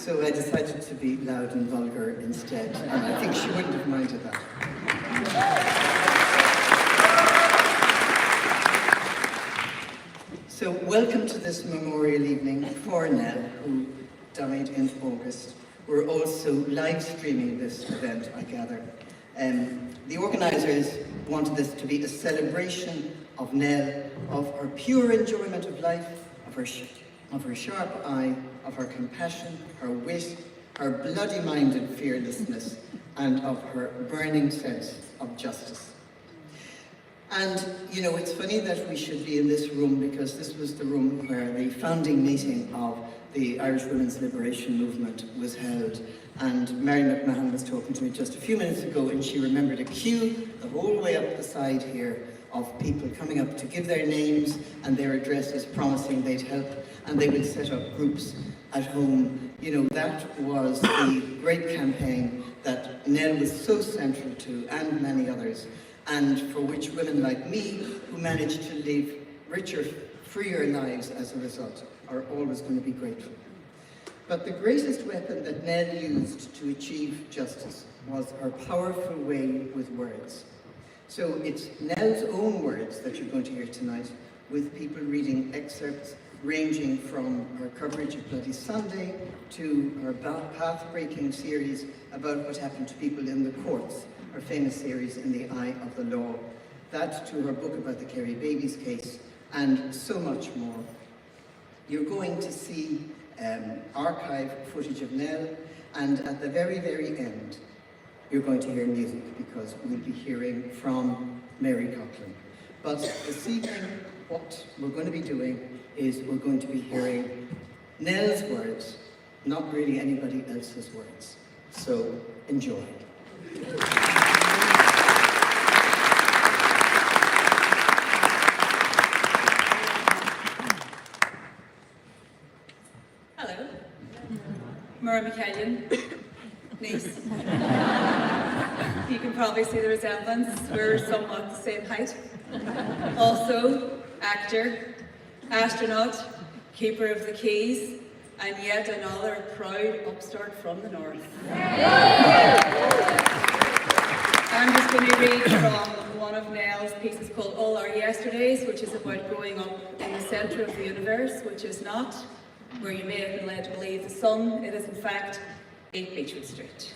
So I decided to be loud and vulgar instead, and I think she wouldn't have minded that. So welcome to this memorial evening for Nell, who died in August. We're also live streaming this event, I gather. The organisers wanted this to be a celebration of Nell, of her pure enjoyment of life, of her sharp eye, of her compassion, her wit, her bloody-minded fearlessness, and of her burning sense of justice. And, you know, it's funny that we should be in this room because this was the room where the founding meeting of the Irish Women's Liberation Movement was held. And Mary McMahon was talking to me just a few minutes ago, and she remembered a queue the whole way up the side here of people coming up to give their names and their addresses, promising they'd help, and they would set up groups at home. You know, that was the great campaign that Nell was so central to, and many others, and for which women like me, who managed to live richer, freer lives as a result, are always going to be grateful. But the greatest weapon that Nell used to achieve justice was her powerful way with words. So it's Nell's own words that you're going to hear tonight, with people reading excerpts ranging from her coverage of Bloody Sunday to her path-breaking series about what happened to people in the courts, her famous series In the Eye of the Law, that to her book about the Kerry Babies case, and so much more. You're going to see archive footage of Nell, and at the very, very end, you're going to hear music, because we'll be hearing from Mary Coughlin. But this evening, what we're going to be doing is we're going to be hearing Nell's words, not really anybody else's words. So, enjoy. Hello, Mara McCallion, niece. You can probably see the resemblance, we're somewhat the same height. Also, actor, astronaut, keeper of the keys, and yet another proud upstart from the north. I'm just going to read from one of Nell's pieces called All Our Yesterdays, which is about growing up in the centre of the universe, which is not where you may have been led to believe the sun. It is in fact 8 Beechwood Street.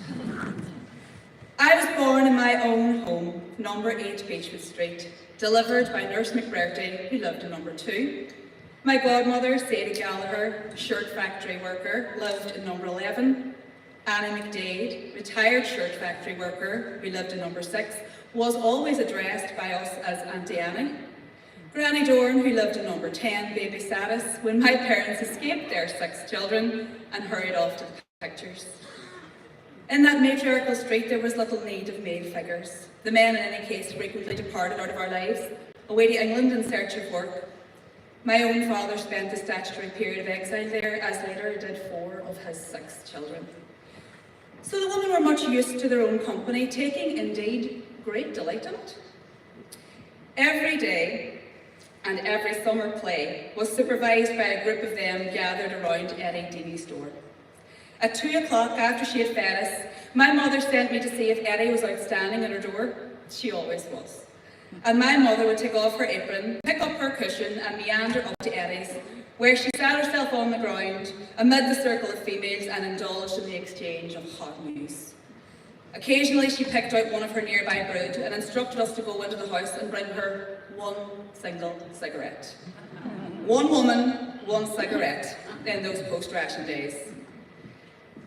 I was born in my own home, number 8 Beechwood Street, delivered by Nurse McCafferty, who lived in number 2. My godmother, Sadie Gallagher, shirt factory worker, lived in number 11. Annie McDade, retired shirt factory worker, who lived in number 6, was always addressed by us as Auntie Annie. Granny Dorn, who lived in number 10, babysat us when my parents escaped their 6 children and hurried off to the pictures. In that matriarchal street there was little need of male figures. The men in any case frequently departed out of our lives, away to England in search of work. My own father spent the statutory period of exile there, as later did 4 of his 6 children. So the women were much used to their own company, taking indeed great delight in it. Every day and every summer play was supervised by a group of them gathered around Eddie Deanie's door. At 2 o'clock, after she had fed us, my mother sent me to see if Eddie was outstanding at her door. She always was. And my mother would take off her apron, pick up her cushion and meander up to Eddie's, where she sat herself on the ground amid the circle of females and indulged in the exchange of hot news. Occasionally she picked out one of her nearby brood and instructed us to go into the house and bring her one single cigarette. One woman, one cigarette in those post-ration days.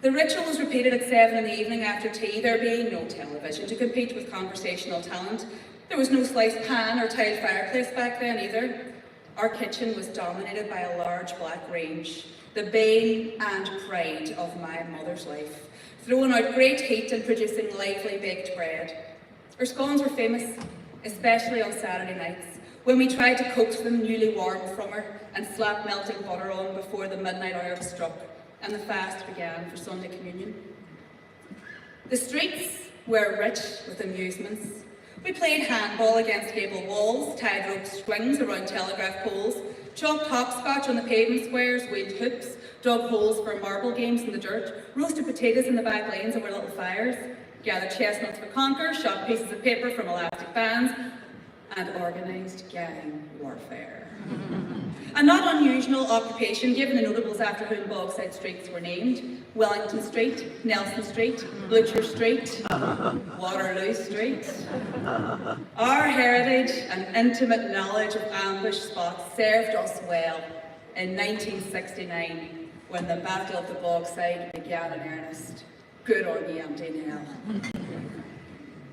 The ritual was repeated at 7 in the evening after tea, there being no television to compete with conversational talent. There was no sliced pan or tiled fireplace back then either. Our kitchen was dominated by a large black range, the bane and pride of my mother's life, throwing out great heat and producing lively baked bread. Our scones were famous, especially on Saturday nights, when we tried to coax them newly warmed from her and slap melting butter on before the midnight hour struck and the fast began for Sunday communion. The streets were rich with amusements. We played handball against gable walls, tied rope strings around telegraph poles, chalked hopscotch on the pavement squares, waved hoops, dug holes for marble games in the dirt, roasted potatoes in the back lanes over little fires, gathered chestnuts for conker, shot pieces of paper from elastic bands, and organised gang warfare. A not unusual occupation given the notables after whom Bogside streets were named: Wellington Street, Nelson Street, Butcher Street, Waterloo Street. Our heritage and intimate knowledge of ambush spots served us well in 1969 when the Battle of the Bogside began in earnest. Good on you, Auntie Nell.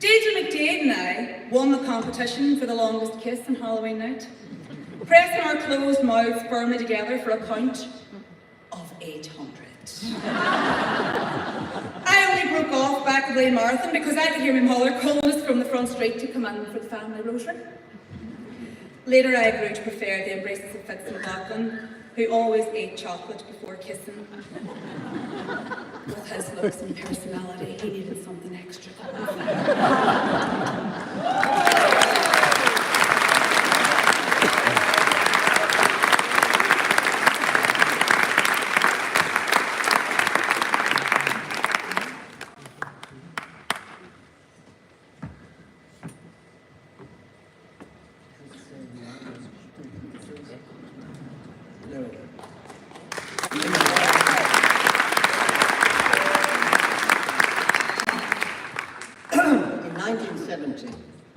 Deidre McDade and I won the competition for the longest kiss on Halloween night, pressing our closed mouths firmly together for a count of 800. I only broke off back of the marathon because I could hear him holler calling us from the front street to come in for the family rosary. Later I grew to prefer the embraces of Fitz and Lachlan, who always ate chocolate before kissing. With his looks and personality, he needed something extra.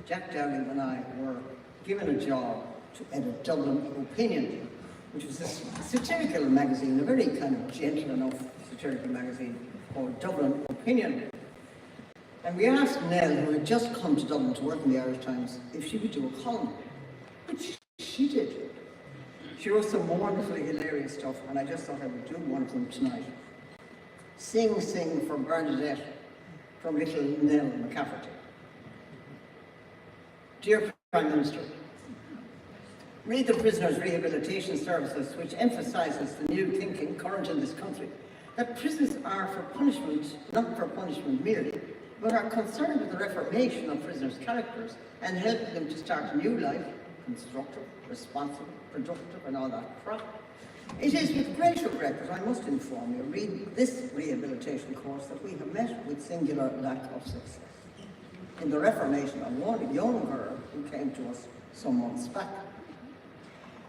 Jack Dowling and I were given a job to edit Dublin Opinion, which was a satirical magazine, a very kind of gentle enough satirical magazine called Dublin Opinion. And we asked Nell, who had just come to Dublin to work in the Irish Times, if she would do a column, which she did. She wrote some wonderfully hilarious stuff, and I just thought I would do one of them tonight. Sing, Sing for Bernadette, from little Nell McCafferty. Dear Prime Minister, read the Prisoners' Rehabilitation Services, which emphasises the new thinking current in this country, that prisons are for punishment, not for punishment merely, but are concerned with the reformation of prisoners' characters and helping them to start a new life, constructive, responsible, productive, and all that crap. It is with great regret that I must inform you, reading this rehabilitation course, that we have met with singular lack of success in the reformation of one young girl who came to us some months back.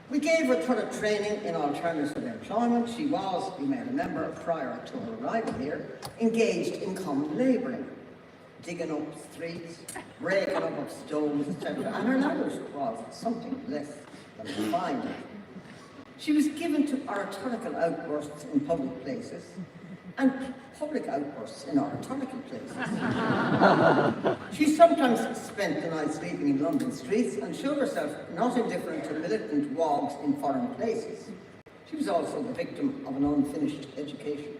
We gave her thorough training in alternative employment. She was, you may remember, prior to her arrival here, engaged in common labouring, digging up streets, breaking up stones, etc. And her language was something less than fine. She was given to oratorical outbursts in public places and public outbursts in oratorical places. She sometimes spent the night sleeping in London streets and showed herself not indifferent to militant wogs in foreign places. She was also the victim of an unfinished education.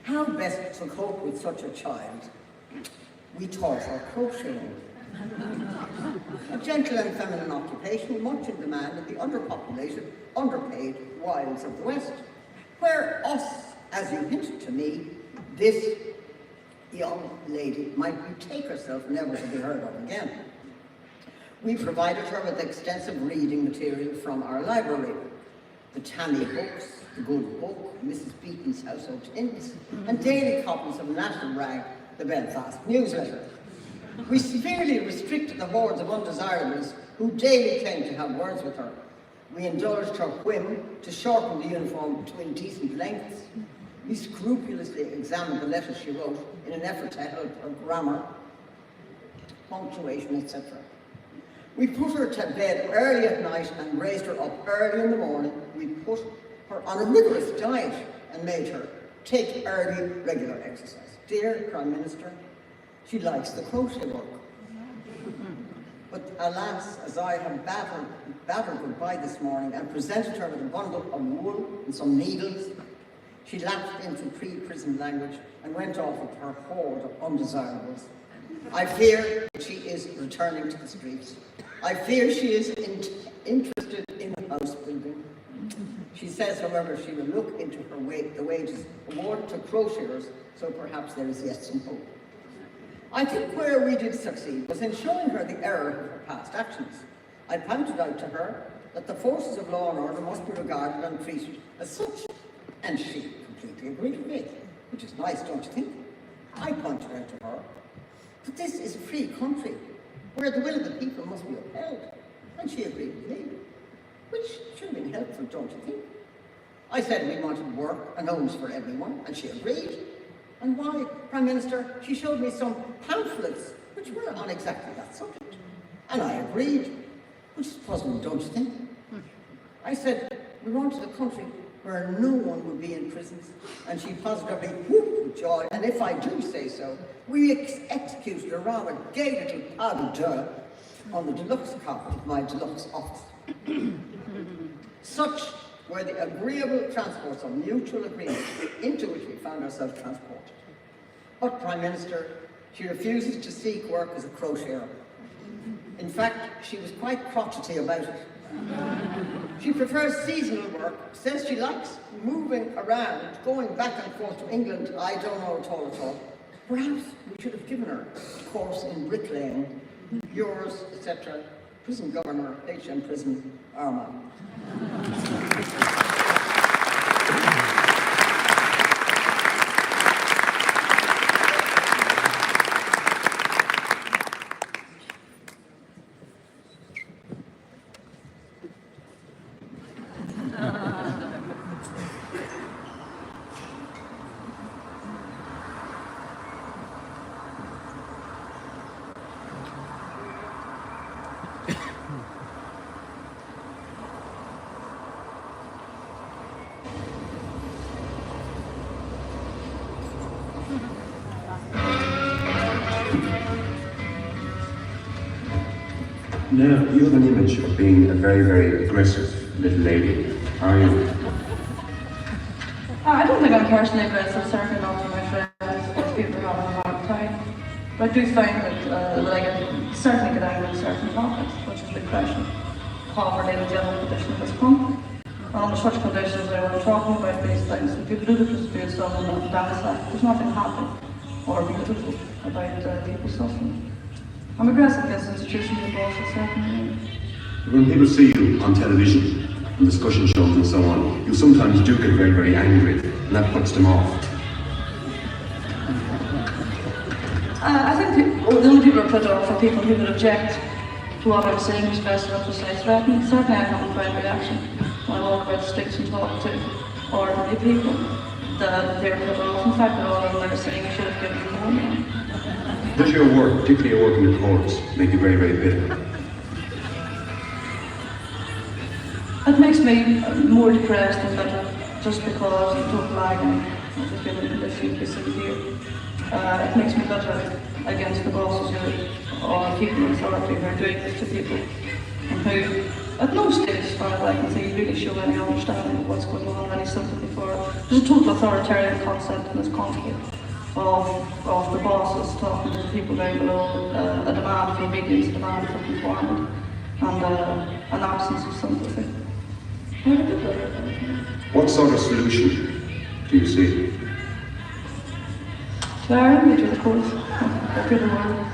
How best to cope with such a child? We taught her crocheting. A gentle and feminine occupation, much in demand in the underpopulated, underpaid wilds of the West, where us, as you hinted to me, this young lady might retake herself never to be heard of again. We provided her with extensive reading material from our library, the Tammy books, the Good Book, Mrs. Beaton's Household Hints, and daily copies of National Rag, the Belfast newsletter. We severely restricted the hordes of undesirables who daily came to have words with her. We indulged her whim to shorten the uniform to indecent lengths. We scrupulously examined the letters she wrote in an effort to help her grammar, punctuation, etc. We put her to bed early at night and raised her up early in the morning. We put her on a rigorous diet and made her take early, regular exercise. Dear Prime Minister, she likes the crochet work. But alas, as I have bade her goodbye this morning and presented her with a bundle of wool and some needles, she lapsed into pre-prison language and went off with her horde of undesirables. I fear she is returning to the streets. I fear she is interested in house building. She says, however, she will look into the wages awarded to crocheters, so perhaps there is yet some hope. I think where we did succeed was in showing her the error of her past actions. I pointed out to her that the forces of law and order must be regarded and treated as such. And she completely agreed with me, which is nice, don't you think? I pointed out to her, but this is a free country, where the will of the people must be upheld. And she agreed with me, which should have been helpful, don't you think? I said we wanted work and homes for everyone, and she agreed. And why, Prime Minister, she showed me some pamphlets which were on exactly that subject. And I agreed, which is puzzling, don't you think? I said we wanted a country where no one would be in prisons, and she positively whooped with joy. And if I do say so, we executed a rather gay little pas de deux on the deluxe carpet of my deluxe office. Such were the agreeable transports of mutual agreement into which we found ourselves transported. But, Prime Minister, she refuses to seek work as a crocheter. In fact, she was quite crotchety about it. She prefers seasonal work, says she likes moving around, going back and forth to England. I don't know at all. Perhaps we should have given her a course in bricklaying, yours, etc. Prison Governor, HM Prison, Armagh. Now, you have an image of being a very, very aggressive little lady, are you? I don't think I'm personally aggressive, certainly not to my friends, or people who have a hard time. But I do find that I certainly get angry on certain topics, such as depression, poverty, and the general condition of this country. And under such conditions, when we're talking about these things, if people do dispute someone on downside, there's nothing happy or beautiful about people suffering. I'm aggressive against institutions and laws, certainly. When people see you on television, on discussion shows and so on, you sometimes do get very, very angry, and that puts them off. I think the only people are put off are people who would object to what I'm saying, expressing up to say threatening. Certainly I haven't found reaction when I walk about the streets and talk to ordinary people that they're put off. In fact, all of them are saying you should have given me more money. Does your work, particularly your work in the courts, make you very, very bitter? It makes me more depressed and bitter just because you don't like the human condition you see here. It makes me bitter against the bosses or people in authority who are doing this to people and who, at no stage, as far as I can see, really show any understanding of what's going on, any sympathy for it. There's a total authoritarian concept in this country of the bosses talking to the people down below, a demand for obedience, a demand for conformity, and an absence of sympathy. What sort of solution do you see? There, me to the course, a good word.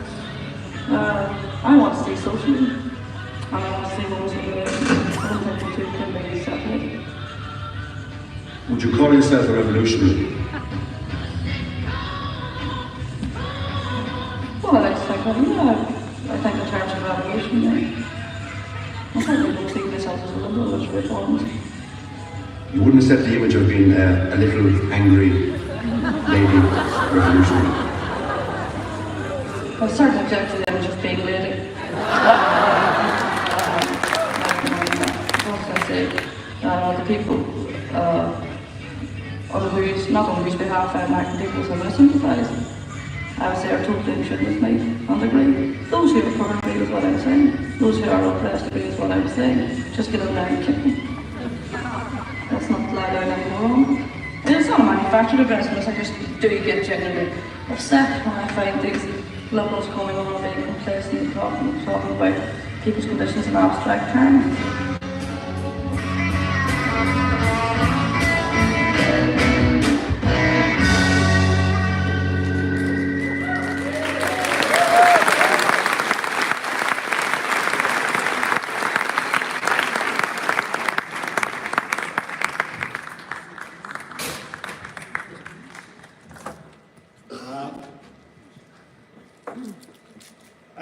I want to see socialism, and I want to see rules and regulations. I don't think the two can be separated. Would you call yourself a revolutionary? Well, I like to think of I think in terms of revolution, I certainly don't see myself as a liberal, as a reformist. You wouldn't set the image of being a little angry lady revolutionary? I certainly object to the image of being lady. What can I say? The people on whose, not on whose behalf I'm acting, people who I sympathise, I would say are totally in tune with me and agree. Those who are poor agree with what I'm saying. Those who are oppressed agree with what I'm saying. Just get in there and kick me. Let's not lie down any more on. It's not a manufactured aggressiveness, I just do get genuinely upset when I find these liberals coming on being complacent and talking about people's conditions in abstract terms.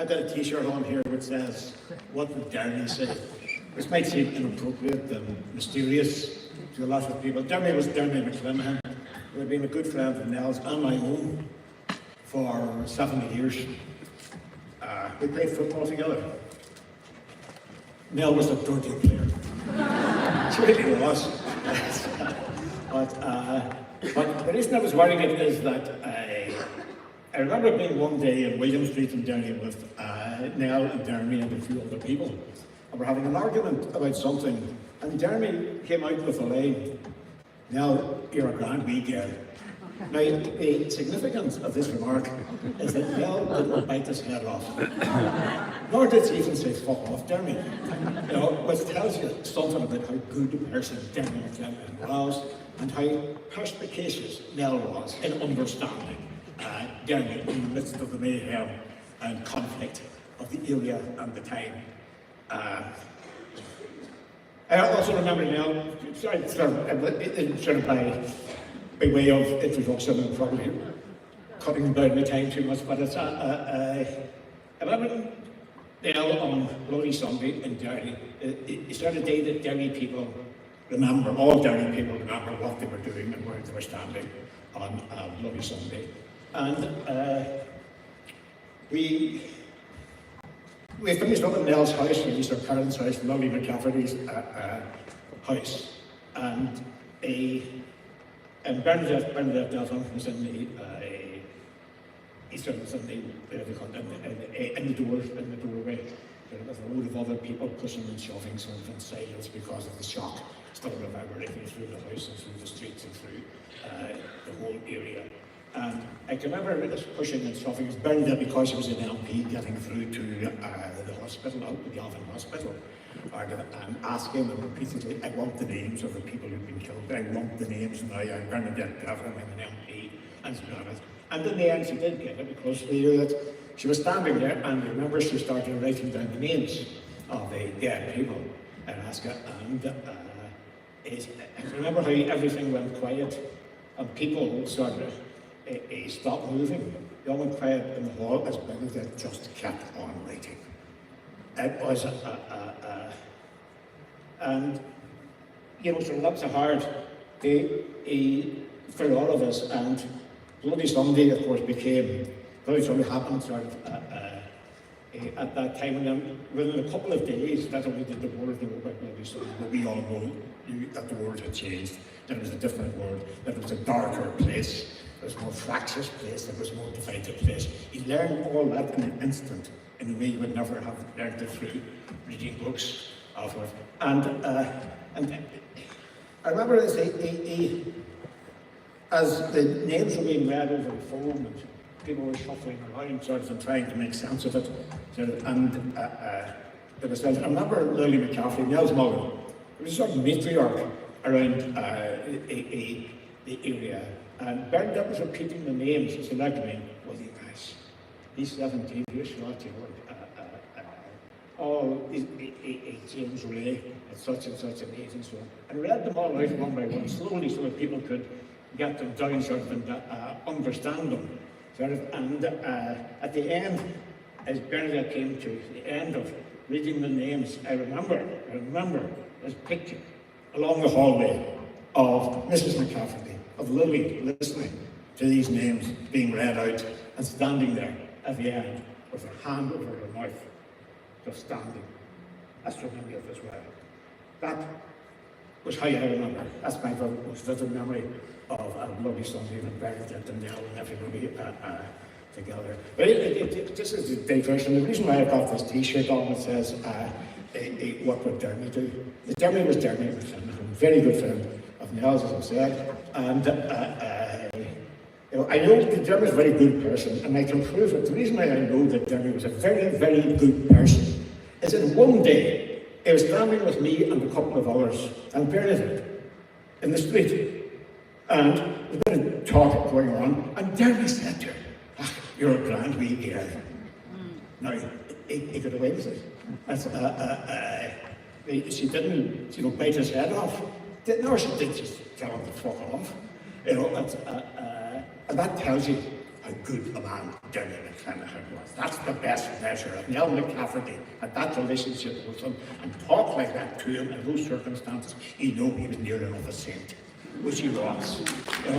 I've got a t-shirt on here which says, "What would Dermy say?" This might seem inappropriate and mysterious to a lot of people. Dermy was Dermy McCafferty, who had been a good friend of Nell's and my own for 70 years. We played football together. Nell was a dirty player. She really was. But the reason I was worrying it is that I remember being one day in William Street in Derry with Nell and Dermy and a few other people. And we're having an argument about something. And Dermy came out with a line, "Nell, you're a grand wee girl." Now, the significance of this remark is that Nell didn't bite his head off. Nor did she even say, "Fuck off, Dermy." You know, which tells you something about how good a person Dermy was and how perspicacious Nell was in understanding Dermy in the midst of the mayhem and conflict of the area and the time. I also remember Nell, sort of by way of introduction and probably cutting down the time too much, but it's I remember Nell on Bloody Sunday in Derry. It's sort of a day that Derry people remember, all Derry people remember what they were doing and where they were standing on Bloody Sunday. And we finished up at Nell's house. We used our parents' house, Nell McCafferty's house, and Bernadette Delphine was in the doorway. There was a load of other people pushing and shoving, sort of in silence because of the shock still reverberating through the house and through the streets and through the whole area. And I can remember this pushing and shoving. It was Bernadette because she was an MP getting through to the hospital, out to the Alvin Hospital, and asking them repeatedly, "I want the names of the people who've been killed. I want the names now. I'm Bernadette Delphine, I'm an MP," and so on. And in the end, she did get it because she knew that she was standing there, and I remember she started writing down the names of the dead people in Alaska. And I remember how everything went quiet, and people sort of stopped moving. They all went quiet in the hall as Bernadette just kept on writing. It was and you know, so that was a hard day for all of us. And Bloody Sunday, of course, Bloody Sunday happened sort of at that time, and then within a couple of days, not only did the world know about Bloody Sunday, but we all knew that the world had changed. That it was a different world. That it was a darker place. It was a more fractious place. It was a more divided place. He learned all that in an instant, in a way he would never have learned it through reading books of it. And I remember as the names were being read over the phone and people were shuffling around sort of and trying to make sense of it. And there was, I remember Lily McCafferty, Nell's mother, there was a sort of matriarch around the area. And Bernadette was repeating the names. She said, "Like me, was he nice? He's 17 years old, James Ray at such and such an age and so on." And read them all out one by one, slowly, so that people could get them down sort of and understand them. Sort of. And at the end, as Bernadette came to the end of reading the names, I remember this picture along the hallway of Mrs. McCafferty, of Lily listening to these names being read out and standing there at the end with her hand over her mouth, just standing. That's what I remember as well. That was how I remember. That's my most vivid memory of Bloody Sunday and Bernadette and Nell and everybody together. But this is a diversion. The reason why I've got this t-shirt on that says, "What would Dermy do?" Dermy was Dermy, a very good friend of Nell's, as I said. And you know, I know that Dermy is a very good person, and I can prove it. The reason why I know that Dermy was a very, very good person is that one day he was standing with me and a couple of others and Bernadette in the street. And there was a bit of talk going on, and Dermy said to her, "Ah, you're a grand wee girl." Now, he got away with it. She didn't, bite his head off. No, she did just tell him to fuck off. You know, and that tells you how good a man Derry McClenaghan was. That's the best measure of Nell McCafferty had that relationship with him and talk like that to him in those circumstances. You know he was near enough a saint, which he was. You know,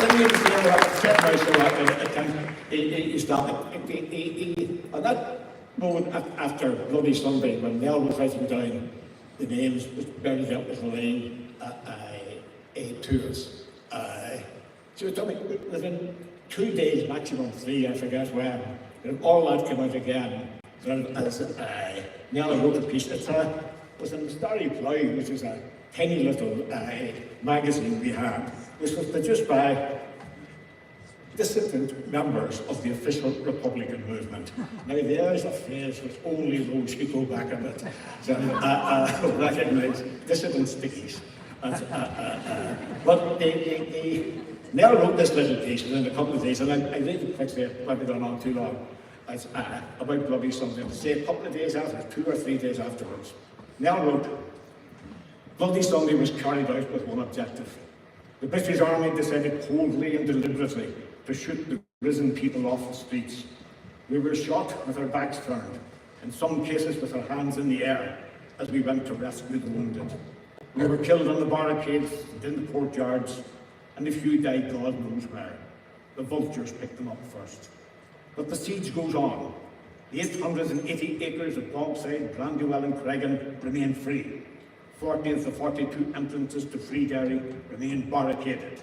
let me say what I said now, so on that moment after Bloody Sunday, when Nell was writing down the names which Bernie dealt with Elaine to us, she was telling me within 2 days, maximum 3, I forget when, all that came out again. As Nell wrote a piece. It was in the Starry Plough, which is a tiny little magazine we had, which was produced by dissident members of the official Republican movement. Now there's a phrase which only those who go back a bit recognise, dissident stickies. But Nell wrote this little piece within a couple of days, and I read it quickly, it might be gone on too long, about Bloody Sunday, to say a couple of days after, 2 or 3 days afterwards. Nell wrote, Bloody Sunday was carried out with one objective. The British Army decided coldly and deliberately to shoot the risen people off the streets. We were shot with our backs turned, in some cases with our hands in the air, as we went to rescue the wounded. We were killed on the barricades and in the courtyards, and a few died God knows where. The vultures picked them up first. But the siege goes on. The 880 acres of Bogside, Brandywell and Cregan remain free. 40 of the 42 entrances to Free Derry remain barricaded.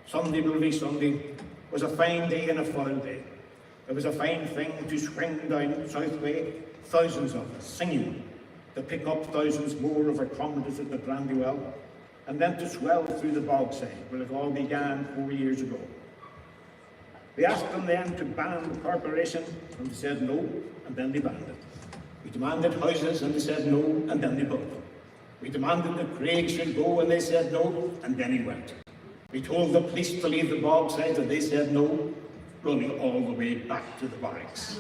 Sunday, Bloody Sunday, was a fine day and a foul day. It was a fine thing to swing down Southway, thousands of us singing, to pick up thousands more of our comrades at the Brandywell, and then to swell through the Bogside, where it all began 4 years ago. We asked them then to ban the corporation, and they said no, and then they banned it. We demanded houses, and they said no, and then they built them. We demanded that Craig should go, and they said no, and then he went. We told the police to leave the Bogside, and they said no, running all the way back to the barracks.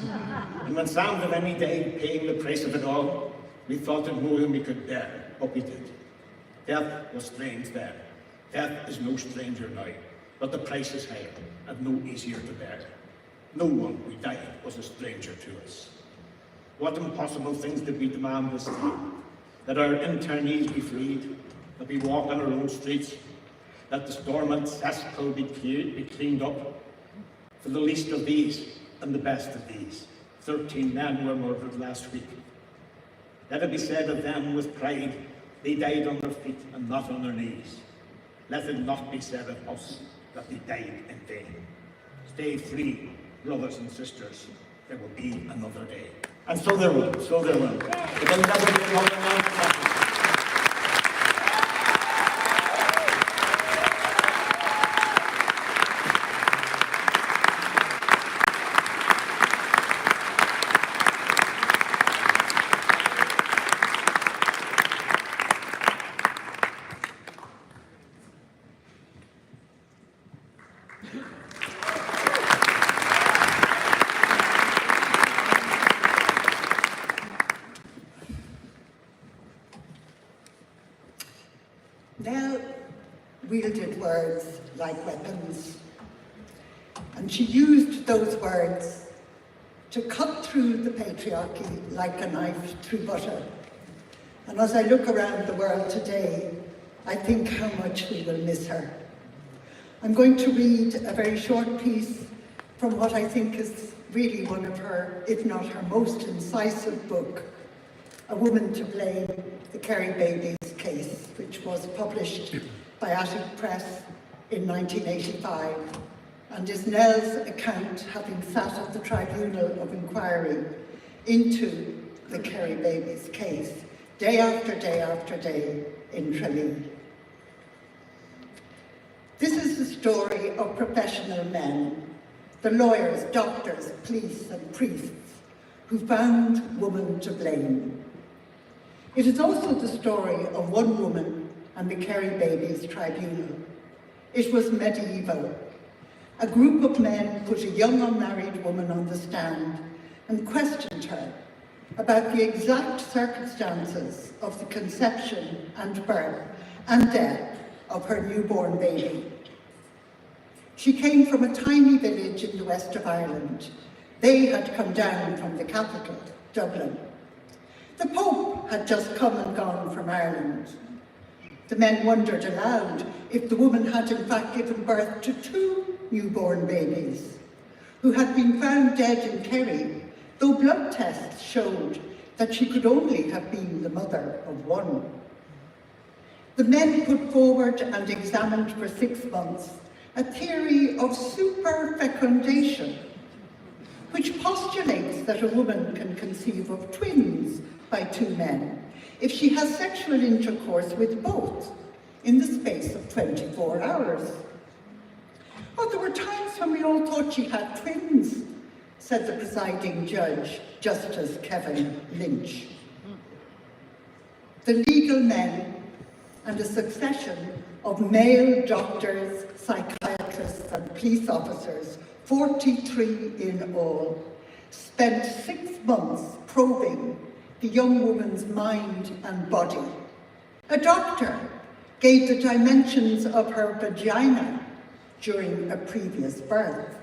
And when Sam Devaney died paying the price of it all, we thought it more than we could bear, but we did. Death was strange then. Death is no stranger now, but the price is higher and no easier to bear. No one who died was a stranger to us. What impossible things did we demand this time? That our internees be freed, that we walk on our own streets, that the Stormont cesspool be cleaned up. For the least of these and the best of these, 13 men were murdered last week. Let it be said of them with pride, they died on their feet and not on their knees. Let it not be said of us that they died in vain. Stay free, brothers and sisters. There will be another day. And so there will, so there will. It will never be another one. Nell wielded words like weapons, and she used those words to cut through the patriarchy like a knife through butter. And as I look around the world today, I think how much we will miss her. I'm going to read a very short piece from what I think is really one of her, if not her most incisive book, A Woman to Blame, the Kerry Babies Case, which was published by Attic Press in 1985, and is Nell's account having sat at the Tribunal of Inquiry into the Kerry Babies case, day after day after day in Tralee. This is the story of professional men, the lawyers, doctors, police and priests, who found woman to blame. It is also the story of one woman and the Kerry Babies Tribunal. It was medieval. A group of men put a young unmarried woman on the stand and questioned her about the exact circumstances of the conception and birth and death of her newborn baby. She came from a tiny village in the west of Ireland. They had come down from the capital, Dublin. The Pope had just come and gone from Ireland. The men wondered aloud if the woman had in fact given birth to 2 newborn babies, who had been found dead in Kerry, though blood tests showed that she could only have been the mother of 1. The men put forward and examined for 6 months a theory of superfecundation, which postulates that a woman can conceive of twins by 2 men if she has sexual intercourse with both in the space of 24 hours. Oh, there were times when we all thought she had twins, said the presiding judge, Justice Kevin Lynch. The legal men and a succession of male doctors, psychiatrists and police officers, 43 in all, spent 6 months probing the young woman's mind and body. A doctor gave the dimensions of her vagina during a previous birth.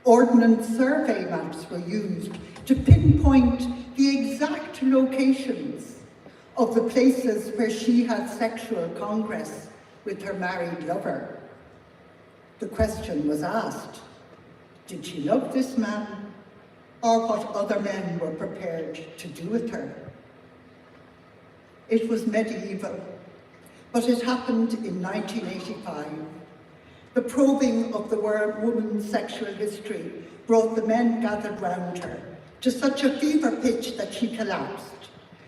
Ordnance survey maps were used to pinpoint the exact locations of the places where she had sexual congress with her married lover. The question was asked, did she love this man, or what other men were prepared to do with her? It was medieval, but it happened in 1985. The probing of the woman's sexual history brought the men gathered round her to such a fever pitch that she collapsed.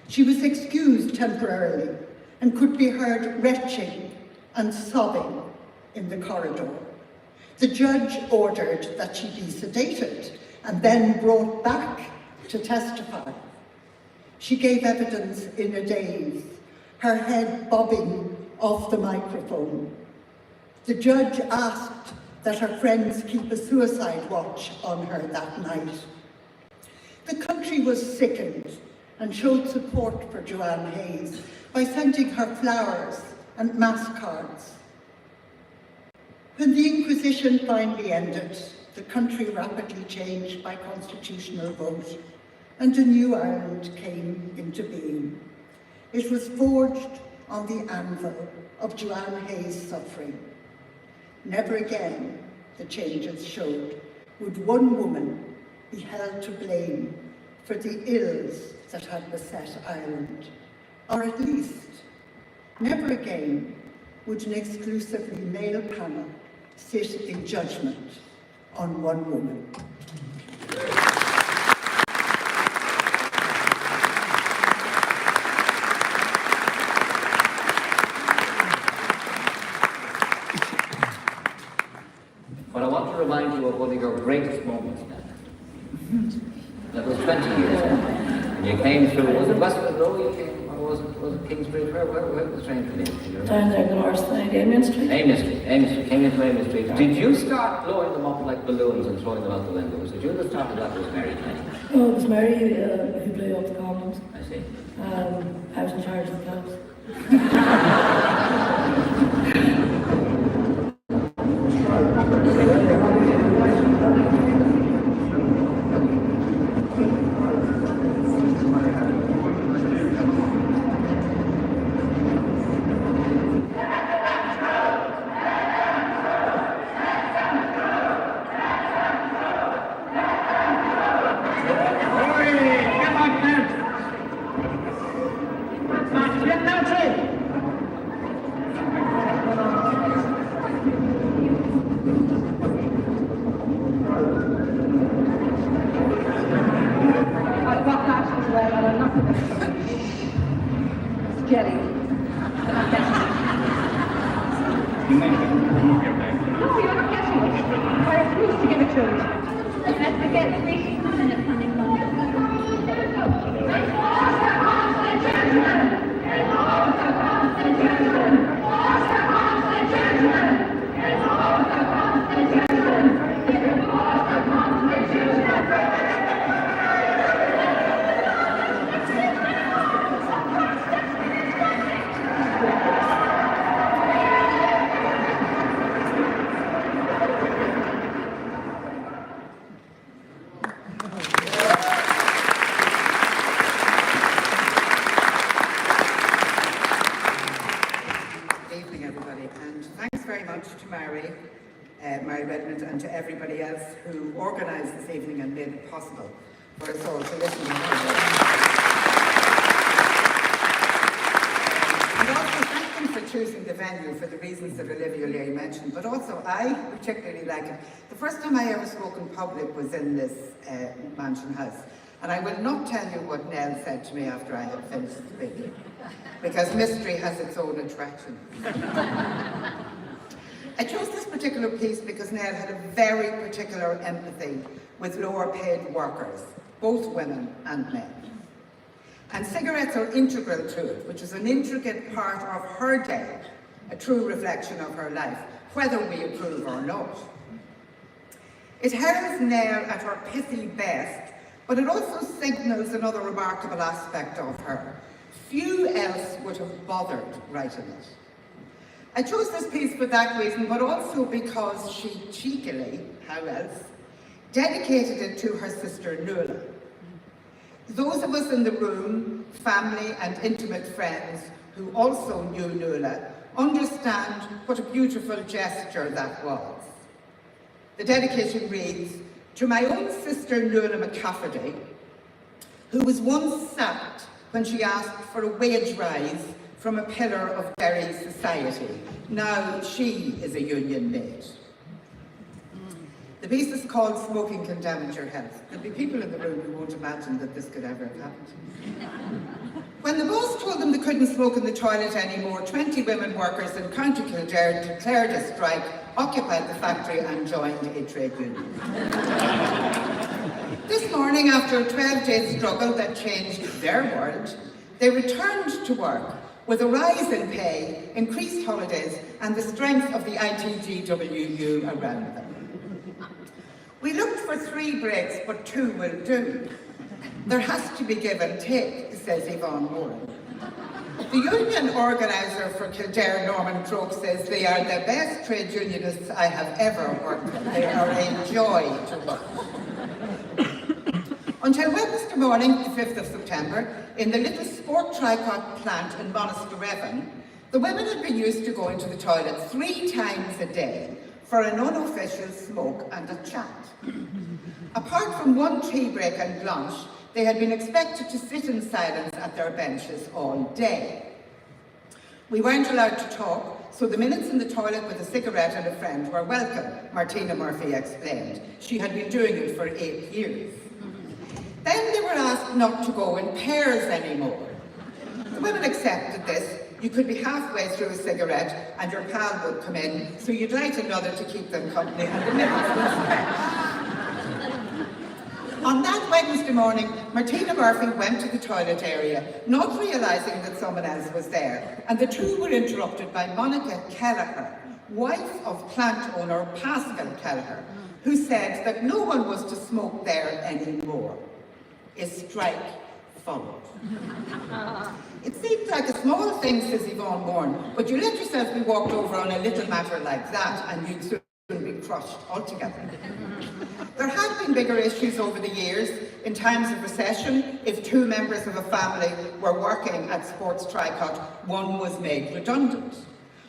She was excused temporarily and could be heard retching and sobbing in the corridor. The judge ordered that she be sedated and then brought back to testify. She gave evidence in a daze, her head bobbing off the microphone. The judge asked that her friends keep a suicide watch on her that night. The country was sickened and showed support for Joanne Hayes by sending her flowers and mass cards. When the Inquisition finally ended, the country rapidly changed by constitutional vote, and a new Ireland came into being. It was forged on the anvil of Joanne Hayes' suffering. Never again, the changes showed, would one woman be held to blame for the ills that had beset Ireland. Or at least, never again would an exclusively male panel sit in judgment on one woman. But I want to remind you of one of your greatest moments now. That was 20 years ago. And you came through, was it Westwood Row you came, or was it Kingsbridge? Where was the train coming in? Down there in the north side, Amiens Street. Amiens Street, came into Amiens Street. Did you start blowing them up like balloons and throwing them out the window? Was it you that started that, or was Mary Kenny? Oh, it was Mary who blew up the condoms. I see. I was in charge of the clubs. Mary Redmond, and to everybody else who organised this evening and made it possible for us all to listen to her. And also thank them for choosing the venue for the reasons that Olivia Leary mentioned, but also I particularly like it. The first time I ever spoke in public was in this Mansion House, and I will not tell you what Nell said to me after I had finished speaking, because mystery has its own attraction. I chose this particular piece because Nell had a very particular empathy with lower paid workers, both women and men. And cigarettes are integral to it, which is an intricate part of her day, a true reflection of her life, whether we approve or not. It heralds Nell at her pithy best, but it also signals another remarkable aspect of her. Few else would have bothered writing it. I chose this piece for that reason, but also because she cheekily, how else, dedicated it to her sister Nuala. Those of us in the room, family and intimate friends who also knew Nuala, understand what a beautiful gesture that was. The dedication reads, "To my own sister Nell McCafferty, who was once sacked when she asked for a wage rise from a pillar of Derry society. Now she is a union mate." The piece is called "Smoking Can Damage Your Health." There'll be people in the room who won't imagine that this could ever have happened. When the boss told them they couldn't smoke in the toilet anymore, 20 women workers in County Kildare declared a strike, occupied the factory and joined a trade union. This morning, after a 12-day struggle that changed their world, they returned to work with a rise in pay, increased holidays, and the strength of the ITGWU around them. "We looked for 3 breaks, but 2 will do. There has to be give and take," says Yvonne Moran. The union organiser for Kildare, Norman Croke, says they are the best trade unionists I have ever worked with. They are a joy to work with. Until Wednesday morning, the 5th of September, in the little Sport Tricot plant in Monasterevin, the women had been used to going to the toilet 3 times a day for an unofficial smoke and a chat. Apart from 1 tea break and lunch, they had been expected to sit in silence at their benches all day. We weren't allowed to talk, so the minutes in the toilet with a cigarette and a friend were welcome, Martina Murphy explained. She had been doing it for 8 years. Then they were asked not to go in pairs anymore. The women accepted this. You could be halfway through a cigarette and your pal would come in, so you'd light another to keep them company and the minutes would stretch. On that Wednesday morning, Martina Murphy went to the toilet area, not realising that someone else was there, and the two were interrupted by Monica Kelleher, wife of plant owner Pascal Kelleher, who said that no one was to smoke there anymore. A strike followed. It seemed like a small thing, says Yvonne Moran, but you let yourself be walked over on a little matter like that and you'd soon be crushed altogether. There had been bigger issues over the years. In times of recession, if 2 members of a family were working at Sports Tricot, one was made redundant.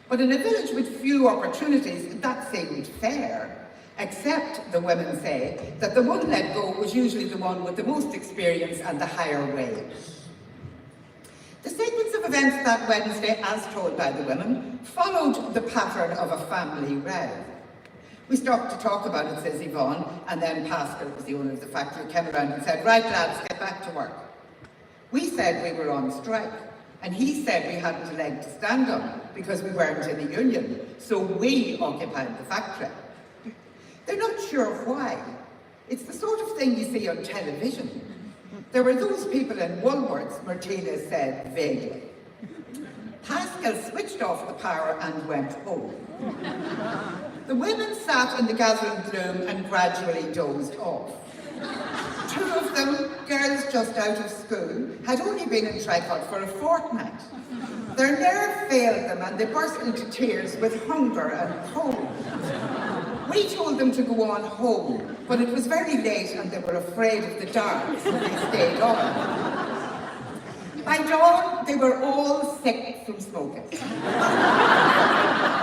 But in a village with few opportunities, that seemed fair. Except, the women say, that the one let go was usually the one with the most experience and the higher wage. The sequence of events that Wednesday, as told by the women, followed the pattern of a family row. We stopped to talk about it, says Yvonne, and then Pascal, was the owner of the factory, came around and said, "Right lads, get back to work." We said we were on strike, and he said we hadn't a leg to stand on because we weren't in a union, so we occupied the factory. They're not sure why. It's the sort of thing you see on television. There were those people in Woolworths, Martina said vaguely. Pascal switched off the power and went home. The women sat in the gathering gloom and gradually dozed off. 2 of them, girls just out of school, had only been in Tricot for a fortnight. Their nerve failed them and they burst into tears with hunger and cold. We told them to go on home, but it was very late and they were afraid of the dark, so they stayed on. By dawn, they were all sick from smoking.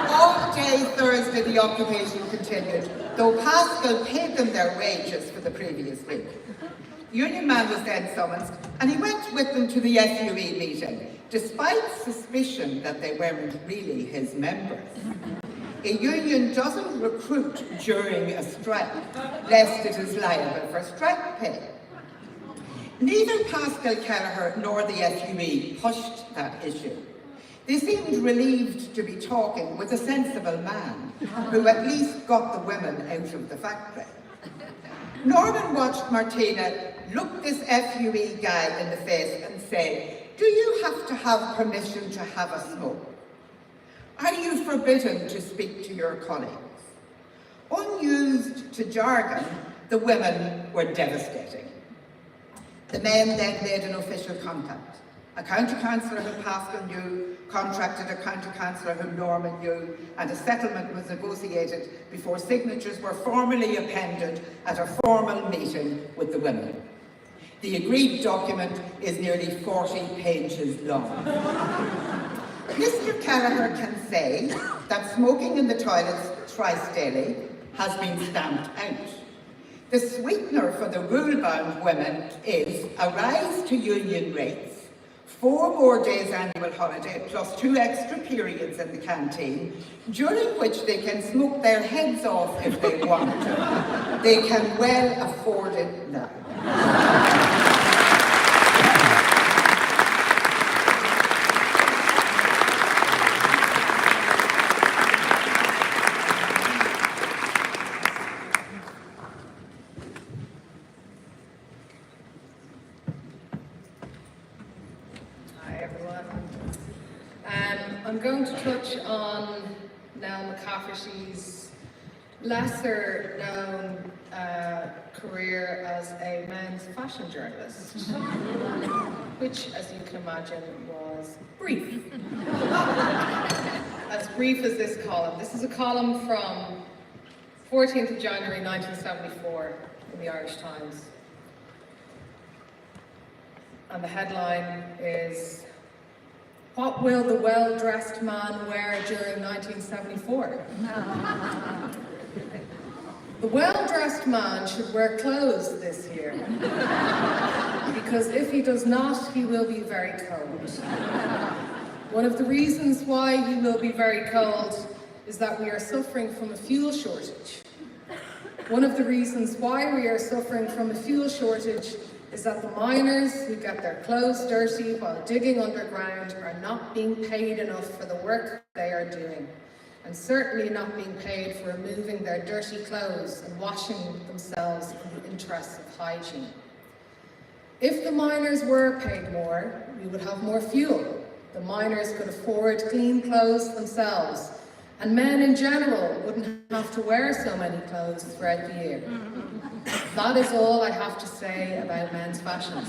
All day Thursday, the occupation continued, though Pascal paid them their wages for the previous week. The union man was then summoned, and he went with them to the SUE meeting, despite suspicion that they weren't really his members. A union doesn't recruit during a strike, lest it is liable for strike pay. Neither Pascal Kelleher nor the SUE pushed that issue. They seemed relieved to be talking with a sensible man, who at least got the women out of the factory. Norman watched Martina look this FUE guy in the face and say, "Do you have to have permission to have a smoke? Are you forbidden to speak to your colleagues?" Unused to jargon, the women were devastating. The men then made an official contact. A counter-councillor who Pascal knew contracted a counter-councillor who Norman knew, and a settlement was negotiated before signatures were formally appended at a formal meeting with the women. The agreed document is nearly 40 pages long. Mr. Kelleher can say that smoking in the toilets thrice daily has been stamped out. The sweetener for the rule-bound women is a rise to union rates, 4 more days annual holiday, plus 2 extra periods in the canteen, during which they can smoke their heads off if they want to. They can well afford it now. I'm going to touch on Nell McCafferty's lesser known career as a men's fashion journalist, which, as you can imagine, was brief. As brief as this column. This is a column from 14th of January 1974 in the Irish Times. And the headline is, "What will the well-dressed man wear during 1974? The well-dressed man should wear clothes this year, because if he does not, he will be very cold. One of the reasons why he will be very cold is that we are suffering from a fuel shortage. One of the reasons why we are suffering from a fuel shortage is that the miners who get their clothes dirty while digging underground are not being paid enough for the work they are doing, and certainly not being paid for removing their dirty clothes and washing themselves in the interests of hygiene. If the miners were paid more, we would have more fuel. The miners could afford clean clothes themselves, and men in general wouldn't have to wear so many clothes throughout the year. That is all I have to say about men's fashions."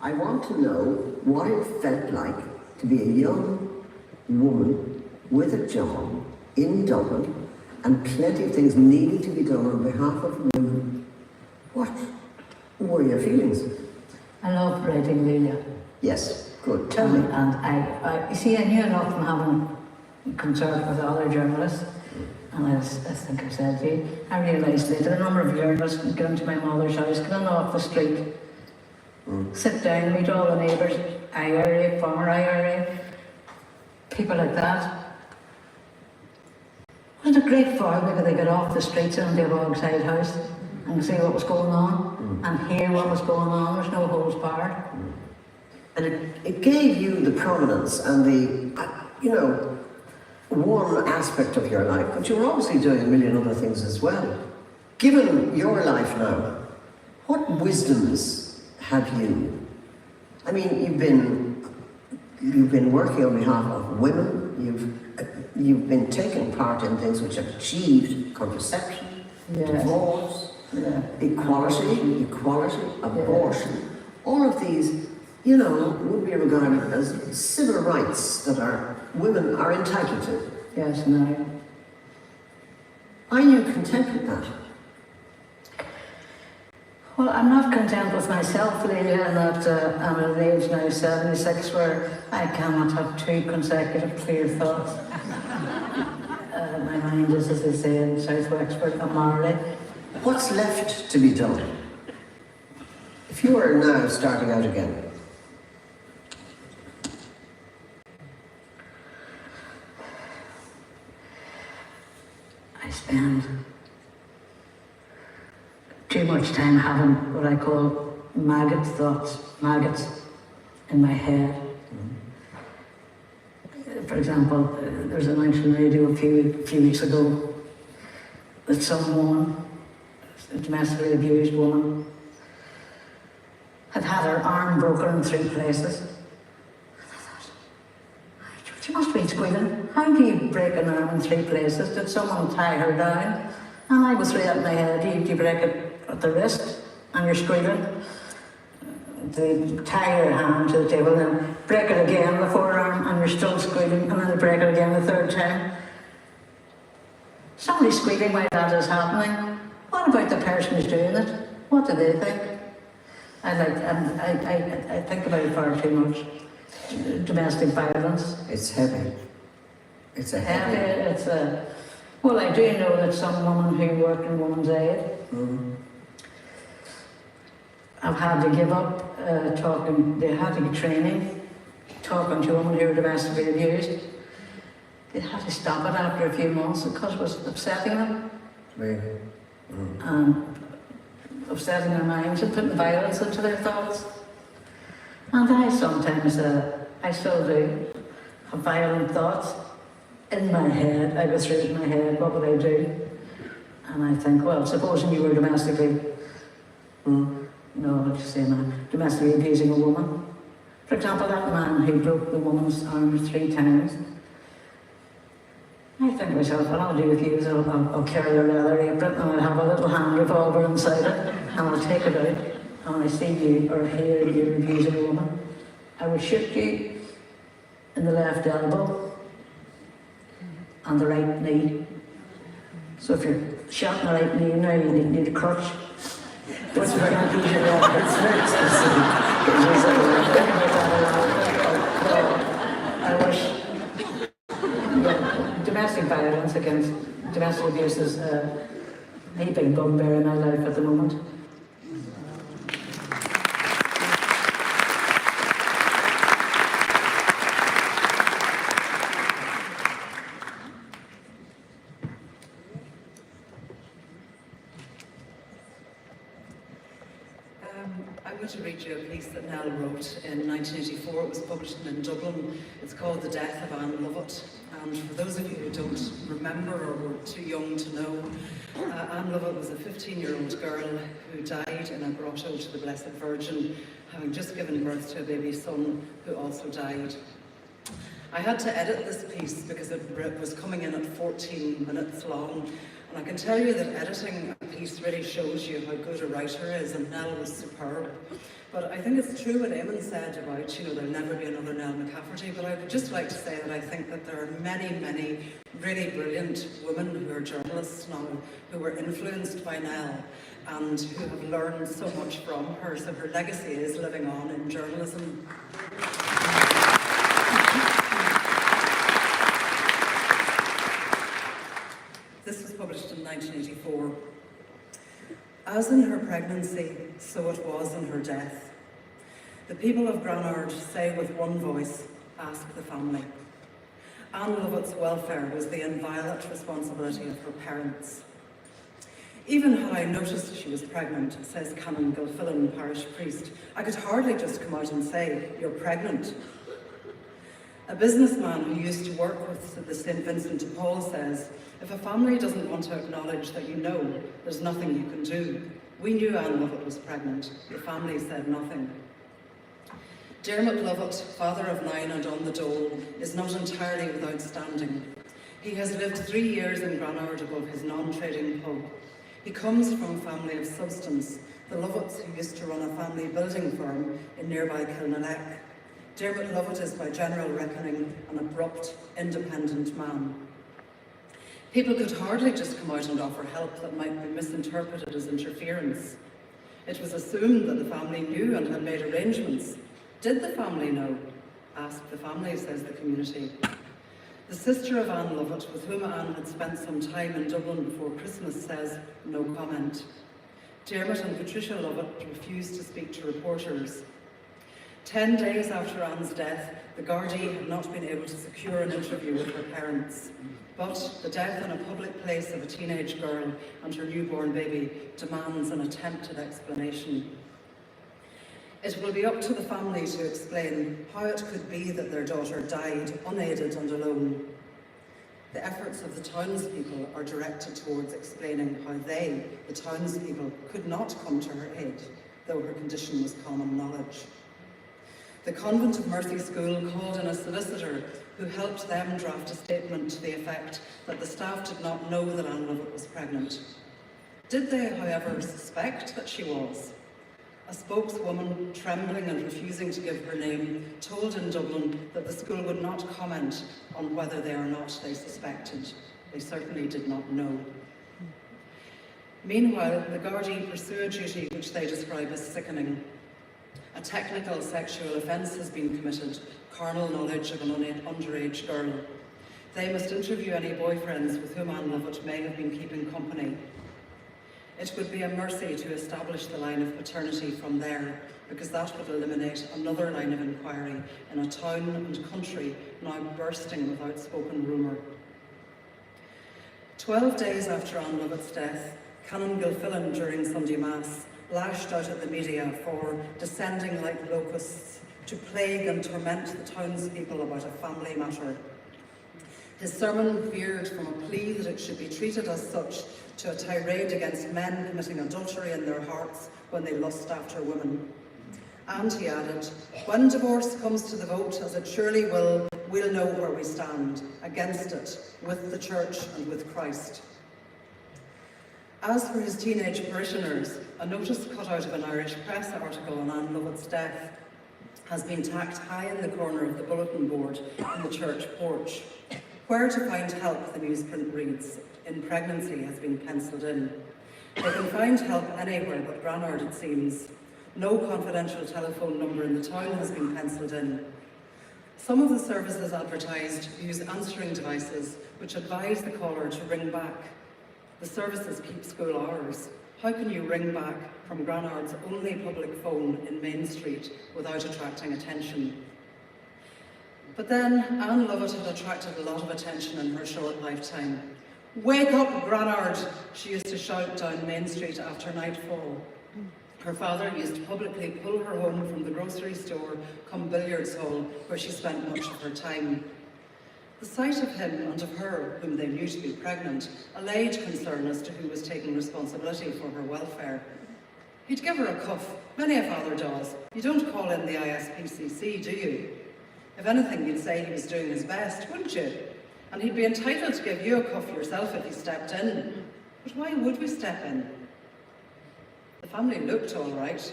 I want to know what it felt like to be a young woman with a job in Dublin and plenty of things needing to be done on behalf of women. What were your feelings? I loved writing Lelia. Yes, good. Tell me. And I you see, I knew a lot from having consulted with other journalists. And as I think I've said to you, I realised later a number of journalists would go into my mother's house, go on off the street, sit down, meet all the neighbours, IRA, former IRA, people like that. Wasn't it great for them because they got off the streets into a roadside house and see what was going on and hear what was going on? There's no holds barred. And it gave you the prominence and the, one aspect of your life, but you were obviously doing a million other things as well. Given your life now, what wisdoms have you? I mean, you've been working on behalf of women, you've been taking part in things which have achieved contraception, divorce, equality, abortion. All of these you know, would be regarded as civil rights that women are entitled to. Yes, no. Are you content with that? Well, I'm not content with myself, Leila, in that I'm at an age now, 76, where I cannot have two consecutive clear thoughts. My mind is, as they say in South Wexford, a Marley. What's left to be done? If you were now starting out again, I spend too much time having what I call maggot thoughts, maggots in my head. For example, there was an announcement on the radio a few weeks ago that some woman, a domestically abused woman, had had her arm broken in 3 places. And I thought, she must be squealing. How do you break an arm in 3 places? Did someone tie her down? And I go through that in my head. You break it at the wrist and you're squealing. They tie your hand to the table and then break it again, the forearm, and you're still squealing, and then they break it again the 3rd time. Somebody's squealing while that is happening. What about the person who's doing it? What do they think? I think about it far too much. Domestic violence. it's heavy. It's a heavy. Well, I do know that some women who work in women's aid have had to give up talking. They had to get training, talking to women who were domestically abused. They had to stop it after a few months because it was upsetting them. Really? And upsetting their minds and putting violence into their thoughts. And I sometimes, I still do, have violent thoughts in my head. I go through it in my head, what would I do? And I think, well, supposing you were domestically, domestically abusing a woman. For example, that man who broke the woman's arm 3 times. I think to myself, what I'll do with you is I'll carry a leather apron and I'll have a little hand revolver inside it and I'll take it out, and when I see you or hear you abusing a woman, I will shoot you in the left elbow and the right knee. So if you're shot in the right knee now, you need a crutch. It's very specific. I wish domestic violence against domestic abuse is a big bugbear in my life at the moment. I'm going to read you a piece that Nell wrote in 1984. It was published in Dublin. It's called The Death of Anne Lovett. And for those of you who don't remember or were too young to know, Anne Lovett was a 15-year-old girl who died in a grotto to the Blessed Virgin, having just given birth to a baby son who also died. I had to edit this piece because it was coming in at 14 minutes long. And I can tell you that editing a piece really shows you how good a writer is, and Nell was superb. But I think it's true what Eamon said about, there'll never be another Nell McCafferty, but I would just like to say that I think that there are many, many really brilliant women who are journalists now, who were influenced by Nell, and who have learned so much from her, so her legacy is living on in journalism. This was published in 1984. As in her pregnancy, so it was in her death. The people of Granard say with one voice, ask the family. Anne Lovett's welfare was the inviolate responsibility of her parents. Even had I noticed she was pregnant, says Canon Gilfillan, parish priest, I could hardly just come out and say, you're pregnant. A businessman who used to work with the St. Vincent de Paul says, if a family doesn't want to acknowledge that there's nothing you can do. We knew Anne Lovett was pregnant. The family said nothing. Dermot Lovett, father of 9 and on the dole, is not entirely without standing. He has lived 3 years in Granard above his non-trading pub. He comes from a family of substance, the Lovitts who used to run a family building firm in nearby Kilmallock. Dermot Lovett is by general reckoning an abrupt, independent man. People could hardly just come out and offer help that might be misinterpreted as interference. It was assumed that the family knew and had made arrangements. Did the family know? Ask the family, says the community. The sister of Anne Lovett, with whom Anne had spent some time in Dublin before Christmas, says no comment. Dermot and Patricia Lovett refused to speak to reporters. 10 days after Anne's death, the Gardaí had not been able to secure an interview with her parents. But the death in a public place of a teenage girl and her newborn baby demands an attempted explanation. It will be up to the family to explain how it could be that their daughter died unaided and alone. The efforts of the townspeople are directed towards explaining how they, the townspeople, could not come to her aid, though her condition was common knowledge. The Convent of Mercy School called in a solicitor who helped them draft a statement to the effect that the staff did not know that Anne Lovett was pregnant. Did they, however, suspect that she was? A spokeswoman, trembling and refusing to give her name, told in Dublin that the school would not comment on whether they or not they suspected. They certainly did not know. Meanwhile, the Gardaí pursue a duty which they describe as sickening. A technical sexual offence has been committed, carnal knowledge of an underage girl. They must interview any boyfriends with whom Anne Lovett may have been keeping company. It would be a mercy to establish the line of paternity from there, because that would eliminate another line of inquiry in a town and country now bursting with outspoken rumour. 12 days after Anne Lovett's death, Canon Gilfillan during Sunday Mass lashed out at the media for descending like locusts to plague and torment the townspeople about a family matter. His sermon veered from a plea that it should be treated as such to a tirade against men committing adultery in their hearts when they lust after women. And he added, when divorce comes to the vote, as it surely will, we'll know where we stand, against it, with the Church and with Christ. As for his teenage parishioners, a notice cut out of an Irish press article on Anne Lovett's death has been tacked high in the corner of the bulletin board in the church porch. Where to find help, the newsprint reads, in pregnancy has been pencilled in. They can find help anywhere but Granard, it seems. No confidential telephone number in the town has been pencilled in. Some of the services advertised use answering devices which advise the caller to ring back. The services keep school hours. How can you ring back from Granard's only public phone in Main Street without attracting attention? But then Anne Lovett had attracted a lot of attention in her short lifetime. Wake up, Granard, she used to shout down Main Street after nightfall. Her father used to publicly pull her home from the grocery store, come billiards hall, where she spent much of her time. The sight of him and of her, whom they knew to be pregnant, allayed concern as to who was taking responsibility for her welfare. He'd give her a cuff, many a father does. You don't call in the ISPCC, do you? If anything, you'd say he was doing his best, wouldn't you? And he'd be entitled to give you a cuff yourself if he stepped in. But why would we step in? The family looked all right.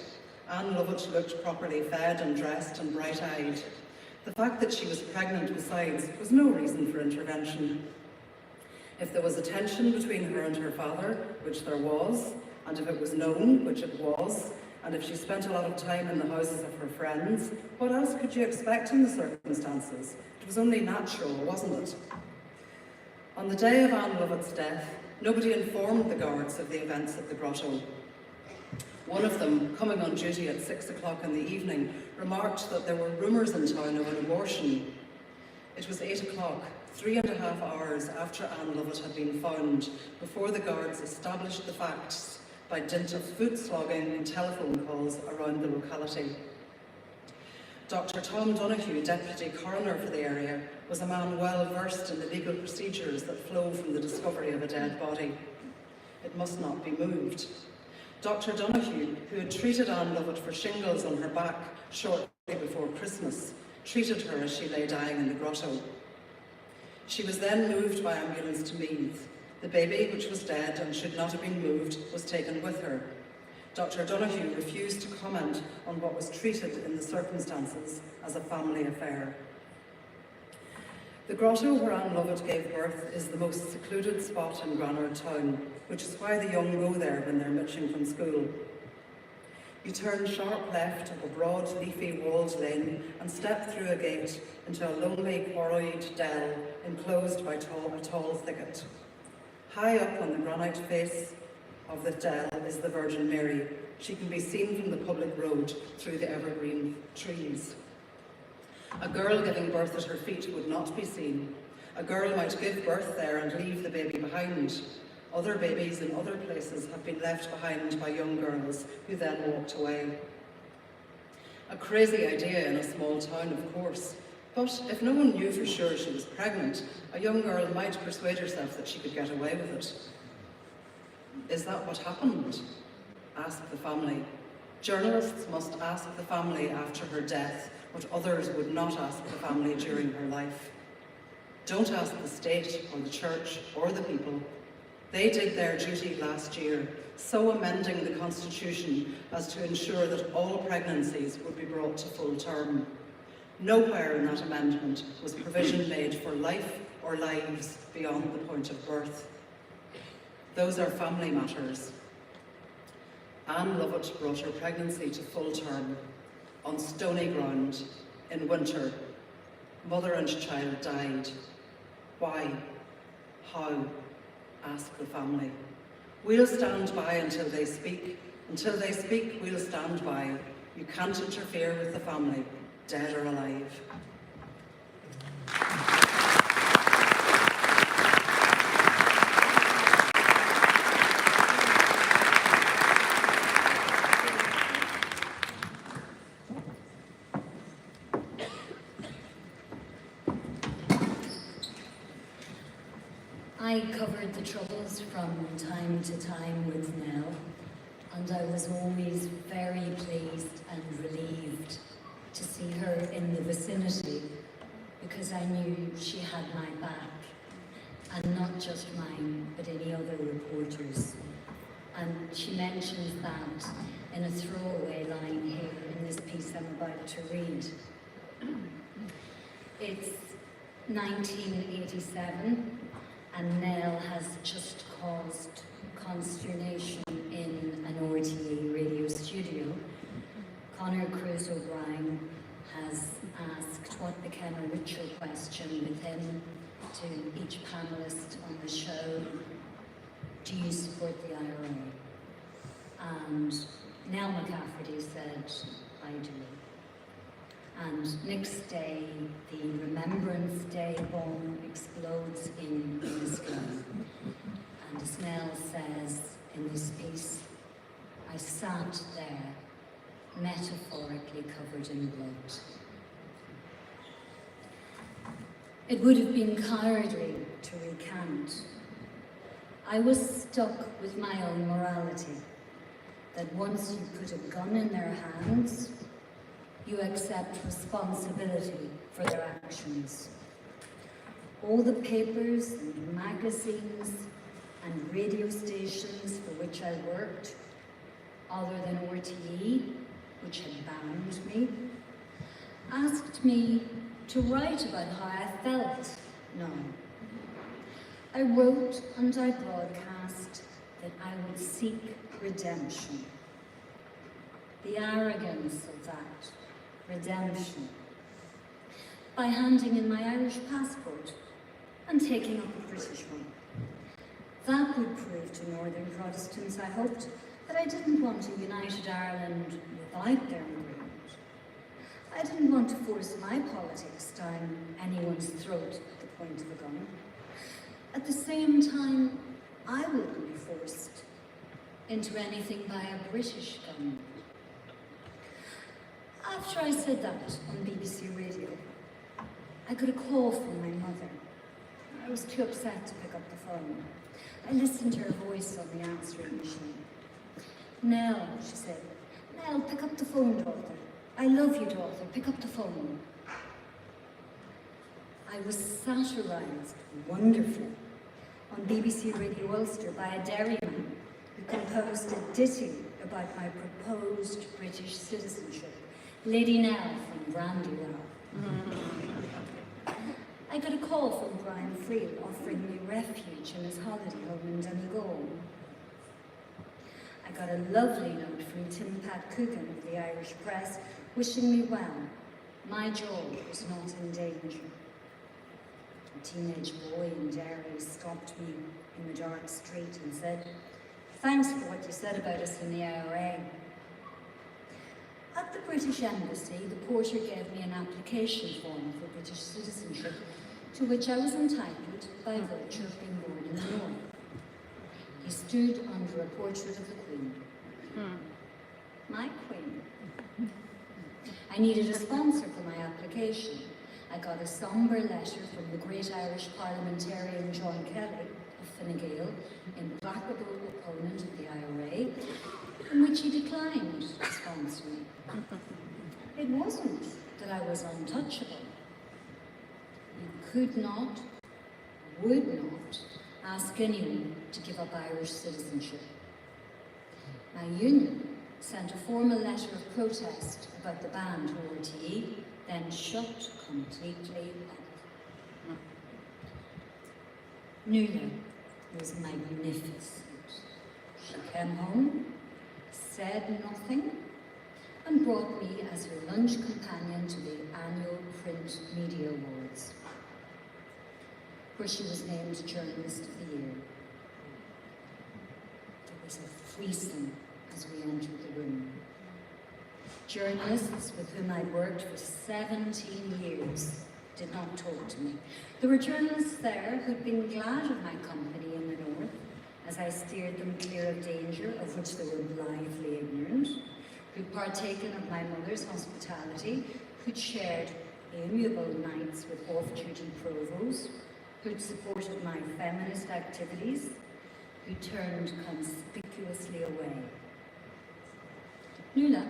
Anne Lovett looked properly fed and dressed and bright-eyed. The fact that she was pregnant, besides, was no reason for intervention. If there was a tension between her and her father, which there was, and if it was known, which it was, and if she spent a lot of time in the houses of her friends, what else could you expect in the circumstances? It was only natural, wasn't it? On the day of Anne Lovett's death, nobody informed the guards of the events at the grotto. One of them, coming on duty at 6 o'clock in the evening, remarked that there were rumours in town of an abortion. It was 8 o'clock, 3.5 hours after Anne Lovett had been found, before the guards established the facts by dint of foot slogging and telephone calls around the locality. Dr. Tom Donoghue, Deputy Coroner for the area, was a man well versed in the legal procedures that flow from the discovery of a dead body. It must not be moved. Dr. Donoghue, who had treated Anne Lovett for shingles on her back shortly before Christmas, treated her as she lay dying in the grotto. She was then moved by ambulance to Meath. The baby, which was dead and should not have been moved, was taken with her. Dr. Donoghue refused to comment on what was treated in the circumstances as a family affair. The grotto where Anne Lovett gave birth is the most secluded spot in Granard town, which is why the young go there when they're mitching from school. You turn sharp left up a broad, leafy, walled lane and step through a gate into a lonely, quarried dell enclosed by a tall thicket. High up on the granite face of the dell is the Virgin Mary. She can be seen from the public road through the evergreen trees. A girl giving birth at her feet would not be seen. A girl might give birth there and leave the baby behind. Other babies in other places have been left behind by young girls who then walked away. A crazy idea in a small town, of course, but if no one knew for sure she was pregnant, a young girl might persuade herself that she could get away with it. Is that what happened? Ask the family. Journalists must ask the family after her death what others would not ask the family during her life. Don't ask the state or the church or the people. They did their duty last year, so amending the Constitution as to ensure that all pregnancies would be brought to full term. Nowhere in that amendment was provision made for life or lives beyond the point of birth. Those are family matters. Anne Lovett brought her pregnancy to full term on stony ground in winter. Mother and child died. Why? How? Ask the family. We'll stand by until they speak. Until they speak, we'll stand by. You can't interfere with the family, dead or alive. I covered the Troubles from time to time with Nell, and I was always very pleased and relieved to see her in the vicinity because I knew she had my back, and not just mine, but any other reporters. And she mentions that in a throwaway line here in this piece I'm about to read. It's 1987. And Nell has just caused consternation in an RTE radio studio. Conor Cruise O'Brien has asked what became a ritual question with him to each panellist on the show: do you support the IRA? And Nell McCafferty said, I do. And next day, the Remembrance Day bomb explodes in Glasgow. And as Nell says in this piece, I sat there, metaphorically covered in blood. It would have been cowardly to recant. I was stuck with my own morality, that once you put a gun in their hands, you accept responsibility for their actions. All the papers and magazines and radio stations for which I worked, other than RTE, which had banned me, asked me to write about how I felt now. I wrote and I broadcast that I would seek redemption. The arrogance of that redemption, by handing in my Irish passport and taking up a British one. That would prove to Northern Protestants, I hoped, that I didn't want a united Ireland without their agreement. I didn't want to force my politics down anyone's throat at the point of a gun. At the same time, I wouldn't be forced into anything by a British gun. After I said that on BBC Radio, I got a call from my mother. I was too upset to pick up the phone. I listened to her voice on the answering machine. Nell, she said. Nell, pick up the phone, daughter. I love you, daughter. Pick up the phone. I was satirized wonderfully on BBC Radio Ulster by a dairyman who composed a ditty about my proposed British citizenship, Lady Nell from Brandywell. I got a call from Brian Friel offering me refuge in his holiday home in Donegal. I got a lovely note from Tim Pat Coogan of the Irish Press wishing me well. My job was not in danger. A teenage boy in Derry stopped me in the dark street and said, "Thanks for what you said about us in the IRA." At the British Embassy, the porter gave me an application form for British citizenship, to which I was entitled by virtue of being born in the North. He stood under a portrait of the Queen. My Queen. I needed a sponsor for my application. I got a sombre letter from the great Irish parliamentarian John Kelly of Fine Gael, implacable opponent of the IRA, in which he declined to sponsor me. It wasn't that I was untouchable. You could not, would not, ask anyone to give up Irish citizenship. My union sent a formal letter of protest about the ban to RTE, then shut completely up. Nuala was magnificent. She came home, said nothing, and brought me as her lunch companion to the annual Print Media Awards, where she was named Journalist of the Year. There was a fleecing as we entered the room. Journalists with whom I'd worked for 17 years did not talk to me. There were journalists there who'd been glad of my company in the North as I steered them clear of danger, of which they were blithely ignorant, who'd partaken of my mother's hospitality, who'd shared amiable nights with off-duty provosts, who'd supported my feminist activities, who turned conspicuously away. Nuala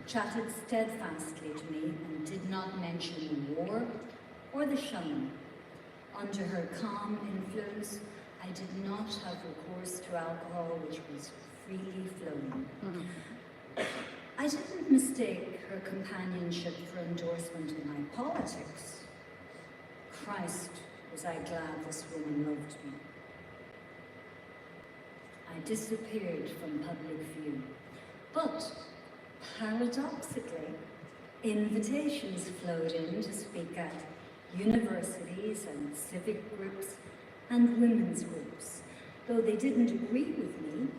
chatted steadfastly to me and did not mention the war or the shunning. Under her calm influence, I did not have recourse to alcohol, which was freely flowing. I didn't mistake her companionship for endorsement of my politics. Christ, was I glad this woman loved me. I disappeared from public view, but paradoxically, invitations flowed in to speak at universities and civic groups and women's groups. Though they didn't agree with me,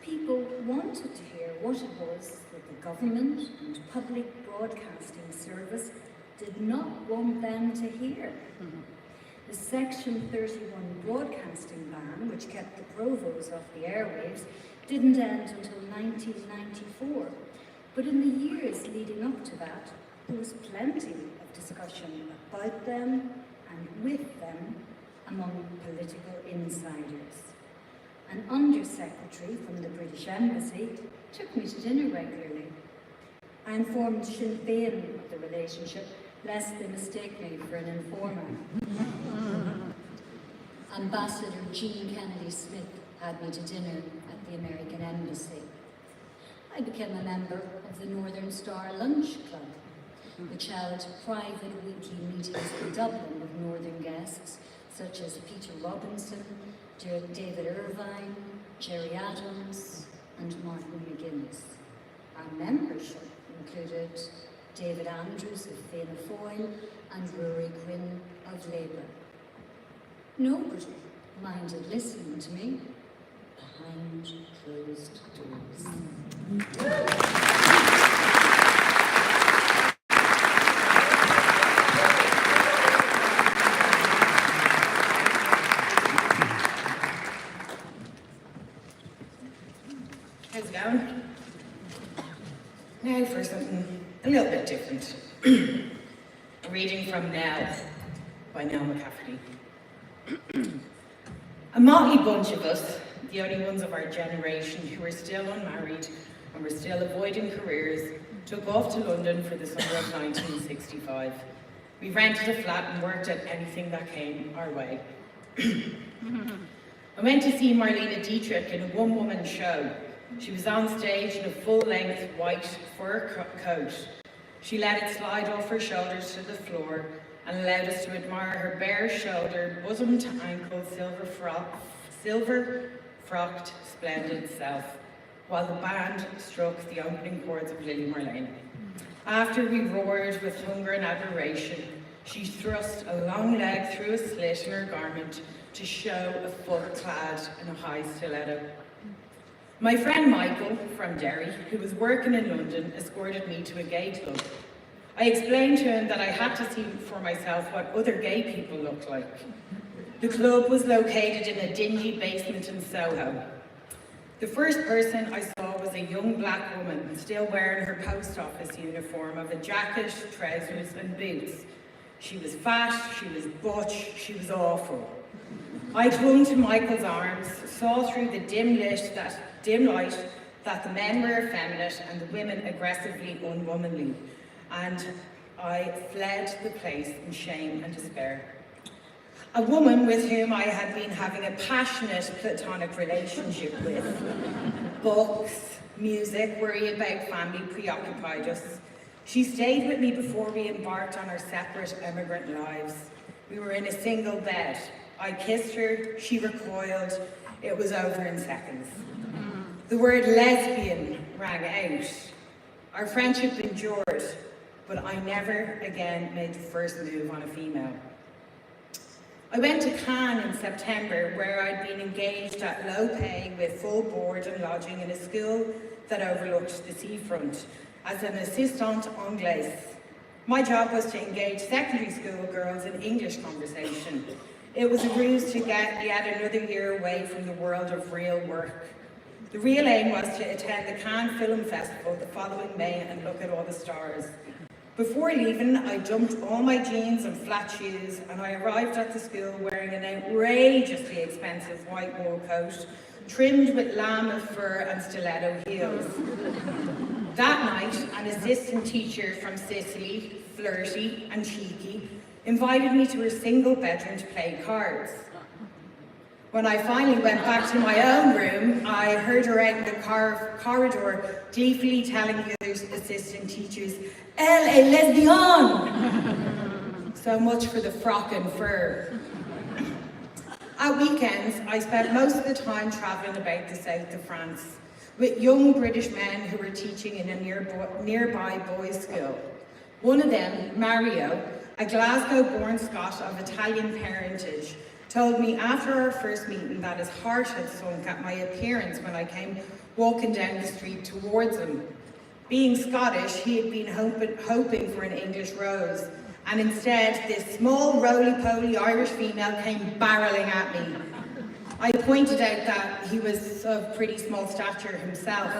people wanted to hear what it was that the government and public broadcasting service did not want them to hear. The Section 31 broadcasting ban, which kept the provos off the airwaves, didn't end until 1994. But in the years leading up to that, there was plenty of discussion about them and with them among political insiders. An undersecretary from the British Embassy took me to dinner regularly. I informed Sinn Féin of the relationship, lest they mistake me for an informer. Ambassador Jean Kennedy Smith had me to dinner at the American Embassy. I became a member of the Northern Star Lunch Club, which held private weekly meetings in Dublin with Northern guests such as Peter Robinson, David Irvine, Gerry Adams, and Martin McGuinness. Our membership included David Andrews of Fianna Fáil and Rory Quinn of Labour. Nobody minded listening to me behind closed doors. How's it going? Now for something a little bit different. A reading from Nell by Nell McCafferty. A motley bunch of us, the only ones of our generation who were still unmarried and were still avoiding careers, took off to London for the summer of 1965. We rented a flat and worked at anything that came our way. I went to see Marlene Dietrich in a one-woman show. She was on stage in a full-length white fur coat. She let it slide off her shoulders to the floor and allowed us to admire her bare-shouldered, bosom-to-ankle, silver-frocked, splendid self, while the band struck the opening chords of Lily Marlene. After we roared with hunger and admiration, she thrust a long leg through a slit in her garment to show a foot clad in a high stiletto. My friend Michael from Derry, who was working in London, escorted me to a gay club. I explained to him that I had to see for myself what other gay people looked like. The club was located in a dingy basement in Soho. The first person I saw was a young black woman still wearing her post office uniform of a jacket, trousers and boots. She was fat, she was butch, she was awful. I clung to Michael's arms, saw through the dim light that the men were effeminate and the women aggressively unwomanly, and I fled the place in shame and despair. A woman with whom I had been having a passionate platonic relationship with. Books, music, worry about family preoccupied us. She stayed with me before we embarked on our separate immigrant lives. We were in a single bed. I kissed her, she recoiled, it was over in seconds. The word lesbian rang out. Our friendship endured, but I never again made the first move on a female. I went to Cannes in September, where I'd been engaged at low pay with full board and lodging in a school that overlooked the seafront as an assistante anglaise. My job was to engage secondary school girls in English conversation. It was a ruse to get yet another year away from the world of real work. The real aim was to attend the Cannes Film Festival the following May and look at all the stars. Before leaving, I dumped all my jeans and flat shoes, and I arrived at the school wearing an outrageously expensive white wool coat, trimmed with lamb fur and stiletto heels. That night, an assistant teacher from Sicily, flirty and cheeky, invited me to her single bedroom to play cards. When I finally went back to my own room, I heard her out in the corridor gleefully telling the other assistant teachers, "Elle est lesbienne!" So much for the frock and fur. At weekends, I spent most of the time travelling about the south of France with young British men who were teaching in a nearby boys' school. One of them, Mario, a Glasgow-born Scot of Italian parentage, told me after our first meeting that his heart had sunk at my appearance when I came walking down the street towards him. Being Scottish, he had been hoping for an English rose, and instead this small roly-poly Irish female came barrelling at me. I pointed out that he was of pretty small stature himself,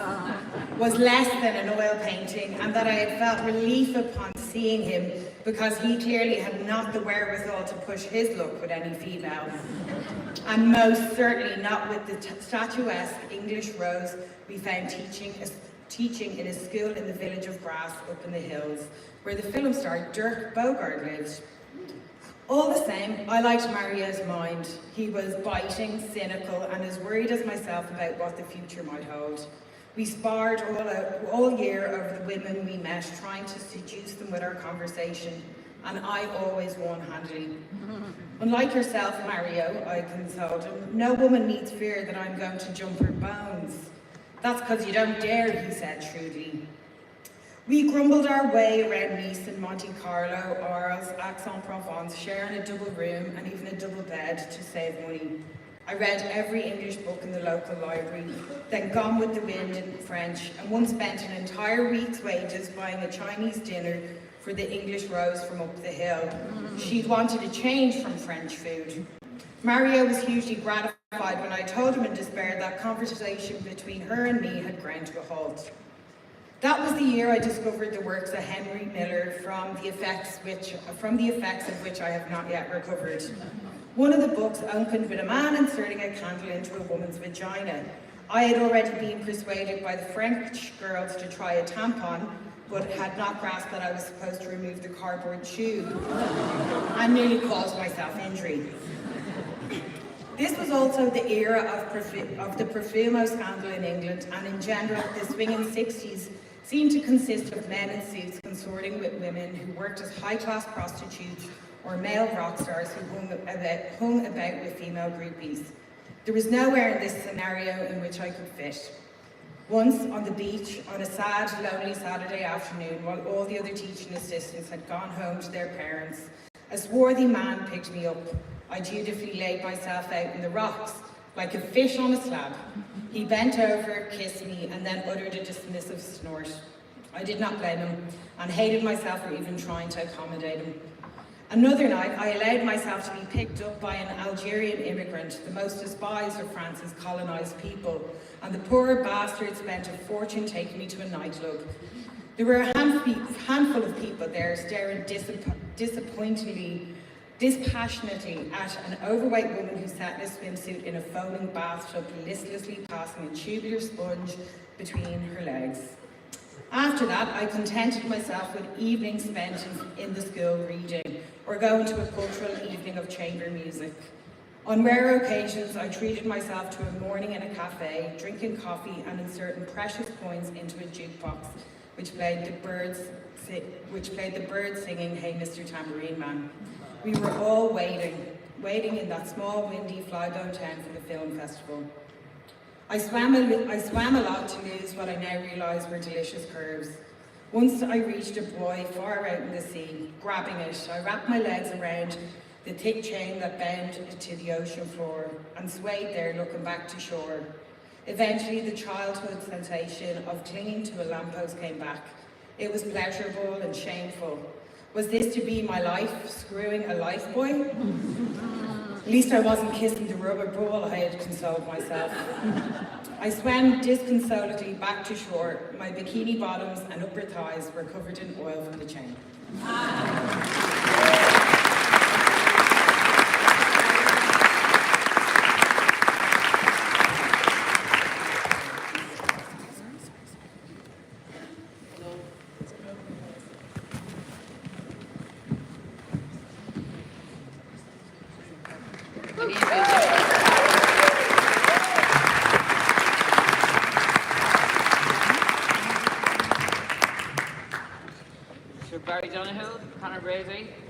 was less than an oil painting, and that I had felt relief upon seeing him because he clearly had not the wherewithal to push his luck with any female. And most certainly not with the statuesque English rose we found teaching in a school in the village of Grass up in the hills, where the film star Dirk Bogarde lived. All the same, I liked Mario's mind. He was biting, cynical, and as worried as myself about what the future might hold. We sparred all year over the women we met, trying to seduce them with our conversation, and I always won handily. Unlike yourself, Mario, I consoled him, no woman needs fear that I'm going to jump her bones. That's because you don't dare, he said shrewdly. We grumbled our way around Nice and Monte Carlo, Arles, Aix-en-Provence, sharing a double room and even a double bed to save money. I read every English book in the local library, then Gone with the Wind in French, and once spent an entire week's wages buying a Chinese dinner for the English Rose from up the hill. She'd wanted a change from French food. Mario was hugely gratified when I told him in despair that conversation between her and me had ground to a halt. That was the year I discovered the works of Henry Miller from the effects of which I have not yet recovered. One of the books opened with a man inserting a candle into a woman's vagina. I had already been persuaded by the French girls to try a tampon, but had not grasped that I was supposed to remove the cardboard tube and nearly caused myself injury. This was also the era of the Profumo scandal in England, and in general, the swinging 60s seemed to consist of men in suits consorting with women who worked as high-class prostitutes or male rock stars who hung about with female groupies. There was nowhere in this scenario in which I could fit. Once on the beach on a sad, lonely Saturday afternoon, while all the other teaching assistants had gone home to their parents, a swarthy man picked me up. I dutifully laid myself out in the rocks, like a fish on a slab. He bent over, kissed me, and then uttered a dismissive snort. I did not blame him, and hated myself for even trying to accommodate him. Another night, I allowed myself to be picked up by an Algerian immigrant, the most despised of France's colonised people, and the poor bastard spent a fortune taking me to a nightclub. There were a handful of people there staring dispassionately at an overweight woman who sat in a swimsuit in a foaming bathtub, listlessly passing a tubular sponge between her legs. After that, I contented myself with evenings spent in the school reading, or going to a cultural evening of chamber music. On rare occasions, I treated myself to a morning in a cafe, drinking coffee and inserting precious coins into a jukebox, which played the birds singing "Hey Mr. Tambourine Man." We were all waiting in that small, windy, fly-blown town for the film festival. I swam a lot to lose what I now realise were delicious curves. Once I reached a buoy far out in the sea. Grabbing it, I wrapped my legs around the thick chain that bound it to the ocean floor and swayed there, looking back to shore. Eventually, the childhood sensation of clinging to a lamppost came back. It was pleasurable and shameful. Was this to be my life, screwing a lifebuoy? At least I wasn't kissing the rubber ball, I had consoled myself. I swam disconsolately back to shore. My bikini bottoms and upper thighs were covered in oil from the chain.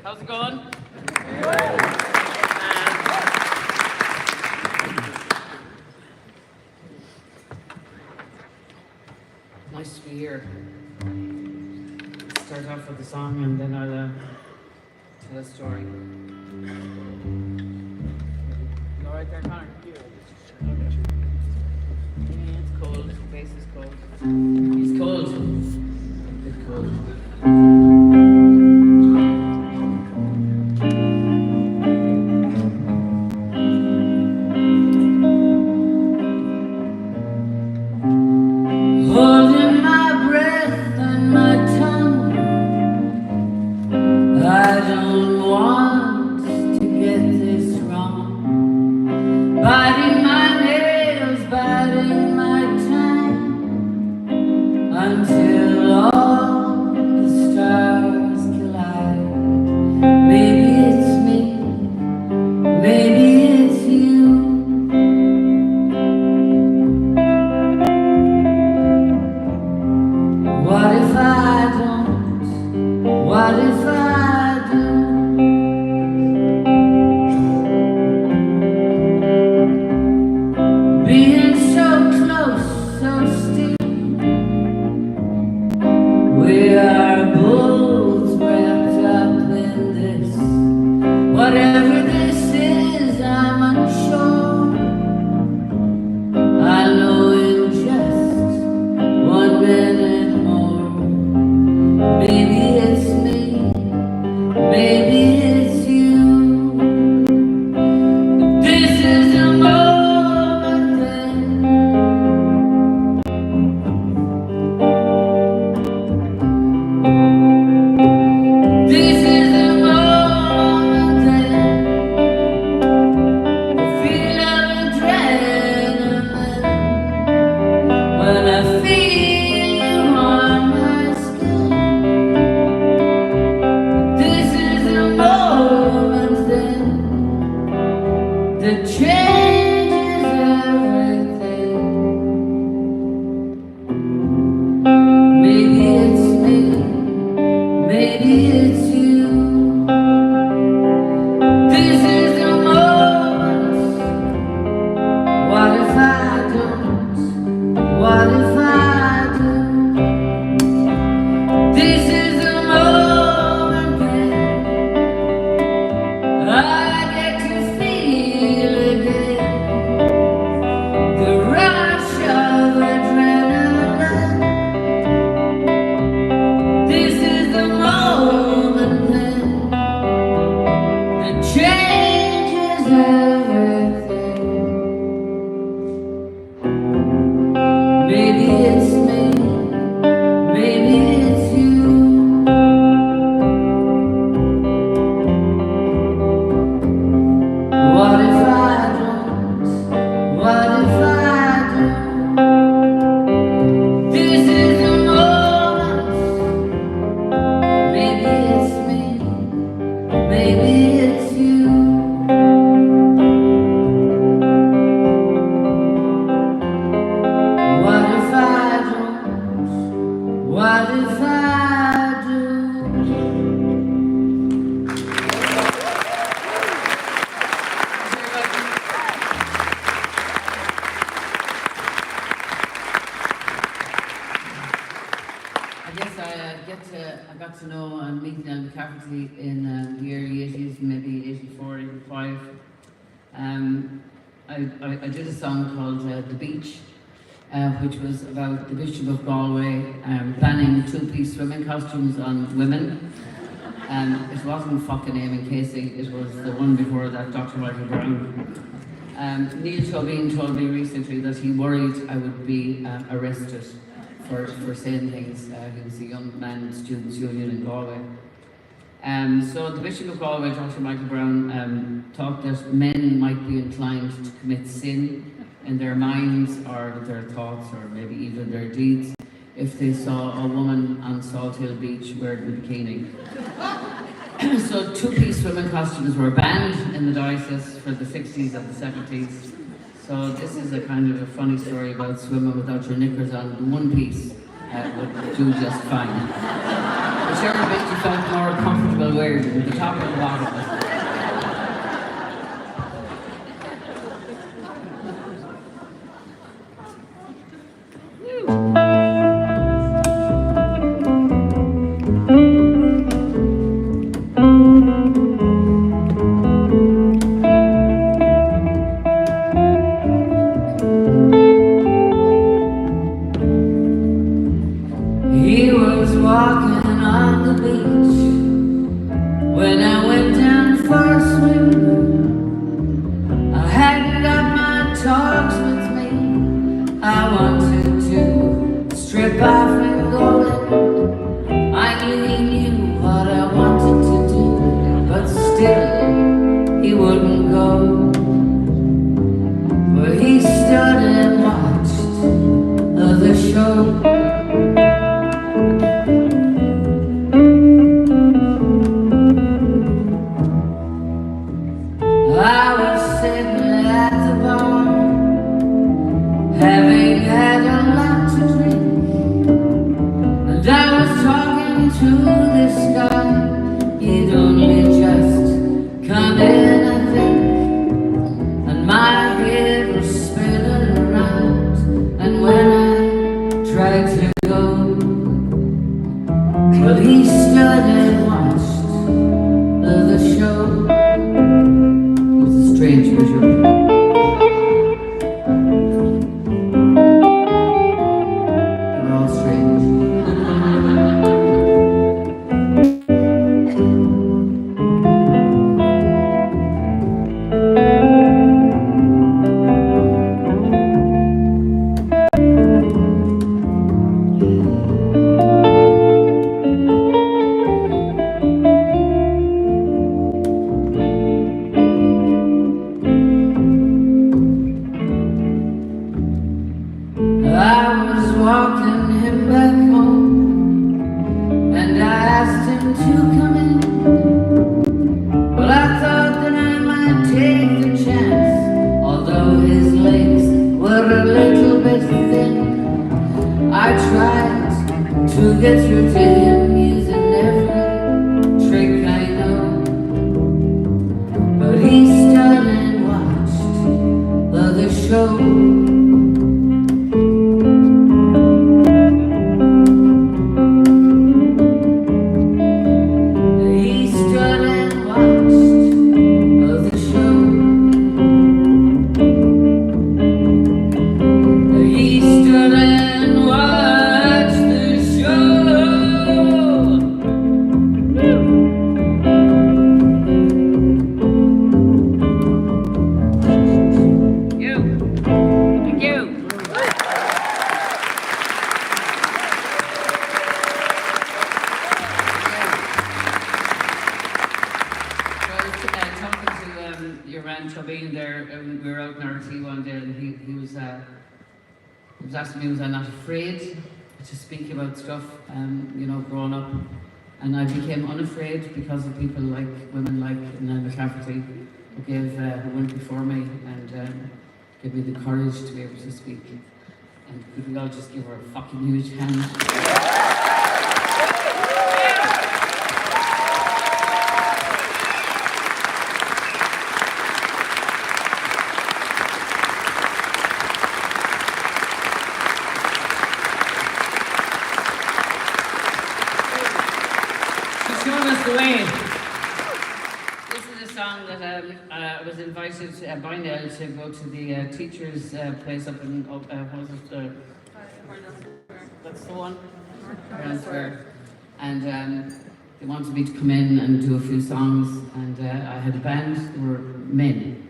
How's it going? Nice to be here. Start off with the song and then I'll tell a story. You alright there, Connor? Yeah, it's cold. The bass is cold. He's cold. A bit cold. it's you. This is the moment. What if I don't? What if I do? This is the moment when I get to feel again the rush of adrenaline. This is the moment when it changes everything. Maybe it's me, maybe it's you. What if I don't? What if I do? This is the moment. Maybe it's me, maybe it's you. What if I don't? What if I do? I guess I got to know and meet Nell McCafferty in the early 80s, maybe 84, 85. I did a song called The Beach, which was about the Bishop of Galway planning two-piece swimming costumes on women. It wasn't fucking Eamon Casey, it was the one before that, Dr. Michael Brown. Neil Tobin told me recently that he worried I would be arrested for saying things. He was a young man, Students' Union in Galway. So the Bishop of Galway, Dr. Michael Brown, thought that men might be inclined to commit sin in their minds or their thoughts or maybe even their deeds if they saw a woman on Salt Hill Beach wearing a bikini. So two-piece swimming costumes were banned in the diocese for the 60s and the 70s. So this is a kind of a funny story about swimming without your knickers on. The one piece would do just fine. Whichever bit you felt more comfortable wearing, the top or the bottom. He was walking on the beach when I went down for a swim. I hadn't got my togs with me. I wanted to strip off and go in. I knew he knew what I wanted to do, but still he wouldn't go. But he stood and watched the show. I was sitting at the bar, having had a lot to drink, and I was talking to this guy. He'd only just come in, I think, and my head was spinning around. And when I tried to go, well, he stood and watched the show. Strange visual. They're all strange. I was walking him back home, and I asked him to come in. Well, I thought that I might take the chance, although his legs were a little bit thin. I tried to get through to him using every was asking me, was I not afraid to speak about stuff, you know, growing up. And I became unafraid because of people like, women like Nell McCafferty, who went before me and gave me the courage to be able to speak. And could we all just give her a fucking huge hand? The way. This is a song that I was invited by Nell to go to the teacher's place up in, what was it? That's the one? Square. And they wanted me to come in and do a few songs, and I had a band, they were men.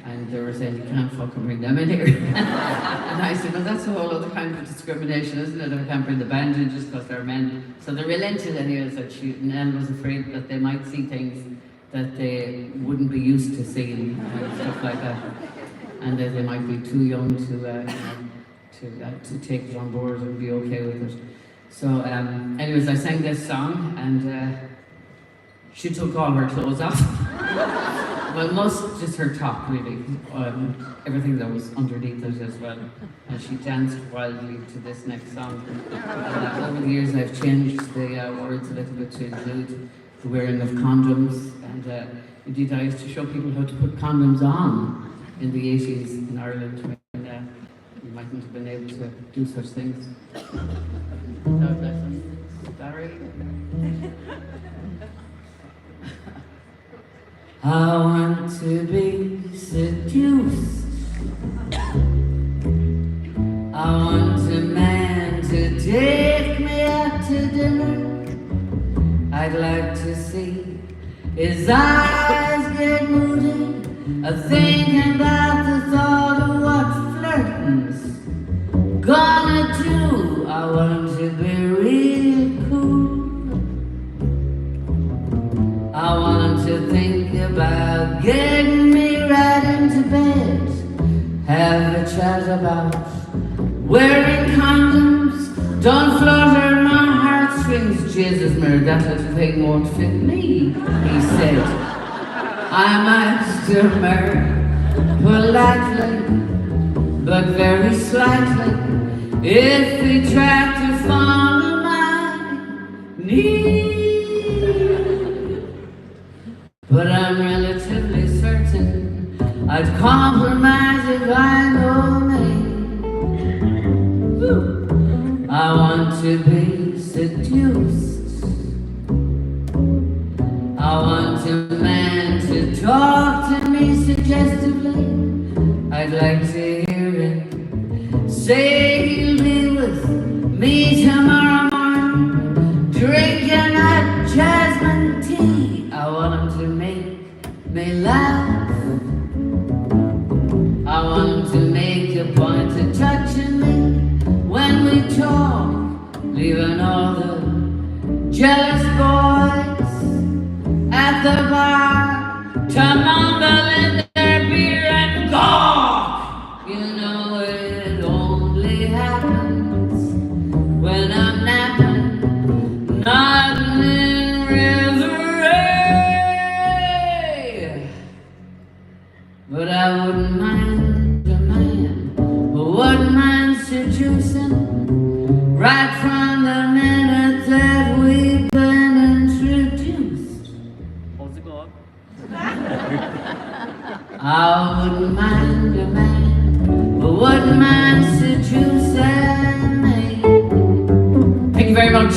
And they were saying, you can't fucking bring them in here. And I said, well, that's a whole other kind of discrimination, isn't it? I can't bring the band in just because they're men. So they relented anyway, so Nell was afraid that they might see things that they wouldn't be used to seeing, and stuff like that. And that they might be too young to take it on board and be okay with it. So anyways, I sang this song, and she took all her clothes off. Well, just her top, really. Everything that was underneath it as well. And she danced wildly to this next song. And over the years, I've changed the words a little bit to include the wearing of condoms. And indeed, I used to show people how to put condoms on in the 80s in Ireland when you mightn't have been able to do such things. God bless them. Barry? I want to be seduced. I want a man to take me out to dinner. I'd like to see his eyes get moody, thinking about the thought of what flirting's gonna do. I want to be real cool. I want to think about getting me right into bed. Have a chat about wearing condoms. Don't flutter my heartstrings. Jesus, Mary, that little thing won't fit me, he said. I might still marry politely, but very slightly, if he tried to follow my needs. But I'm relatively certain I'd compromise if I know me. I want to be seduced. I want a man to talk to me suggestively. I'd like to hear him say he'll be with me tomorrow morning, drinking a jasmine tea. I want him to make me laugh. I want him to make a point of touching me when we talk, leaving all the jealous boys at the bar to mumble in their beer and gawk. You know it only happens when I'm napping, nodding in reverie. But I wouldn't mind a man who wouldn't mind seducing right from the minute that we've been introduced. How's it going? I wouldn't mind a man who wouldn't mind seducing me. Thank you very much.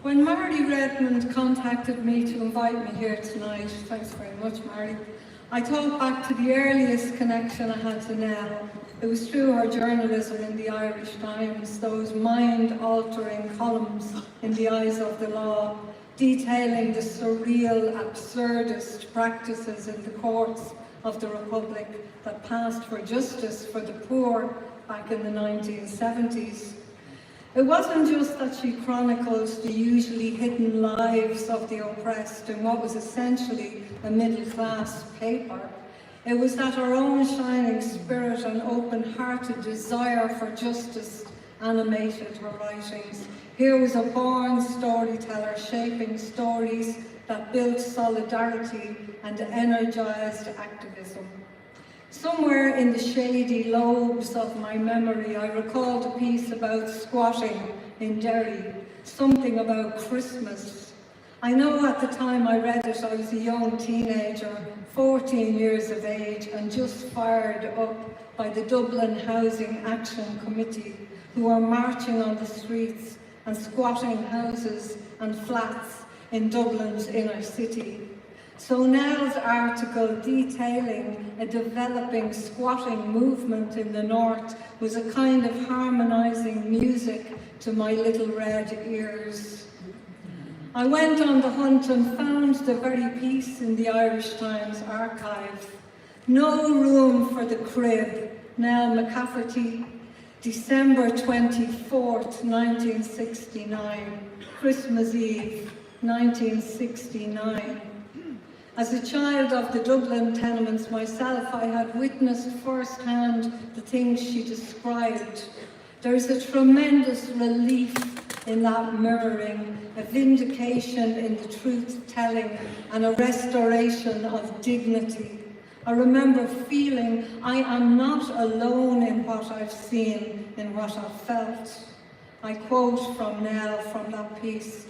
When Mary Redmond contacted me to invite me here tonight, thanks very much, Mary, I thought back to the earliest connection I had to Nell. It was through her journalism in the Irish Times, those mind-altering columns in the eyes of the law, detailing the surreal, absurdist practices in the courts of the Republic that passed for justice for the poor back in the 1970s. It wasn't just that she chronicled the usually hidden lives of the oppressed in what was essentially a middle-class paper. It was that her own shining spirit and open-hearted desire for justice animated her writings. Here was a born storyteller shaping stories that built solidarity and energized activism. Somewhere in the shady lobes of my memory, I recalled a piece about squatting in Derry, something about Christmas. I know at the time I read it, I was a young teenager, 14 years of age, and just fired up by the Dublin Housing Action Committee, who were marching on the streets and squatting houses and flats in Dublin's inner city. So Nell's article detailing a developing squatting movement in the north was a kind of harmonising music to my little red ears. I went on the hunt and found the very piece in the Irish Times archive. No room for the crib, Nell McCafferty, December 24th, 1969, Christmas Eve, 1969. As a child of the Dublin tenements myself, I had witnessed firsthand the things she described. There is a tremendous relief in that mirroring, a vindication in the truth-telling, and a restoration of dignity. I remember feeling I am not alone in what I've seen, in what I've felt. I quote from Nell from that piece.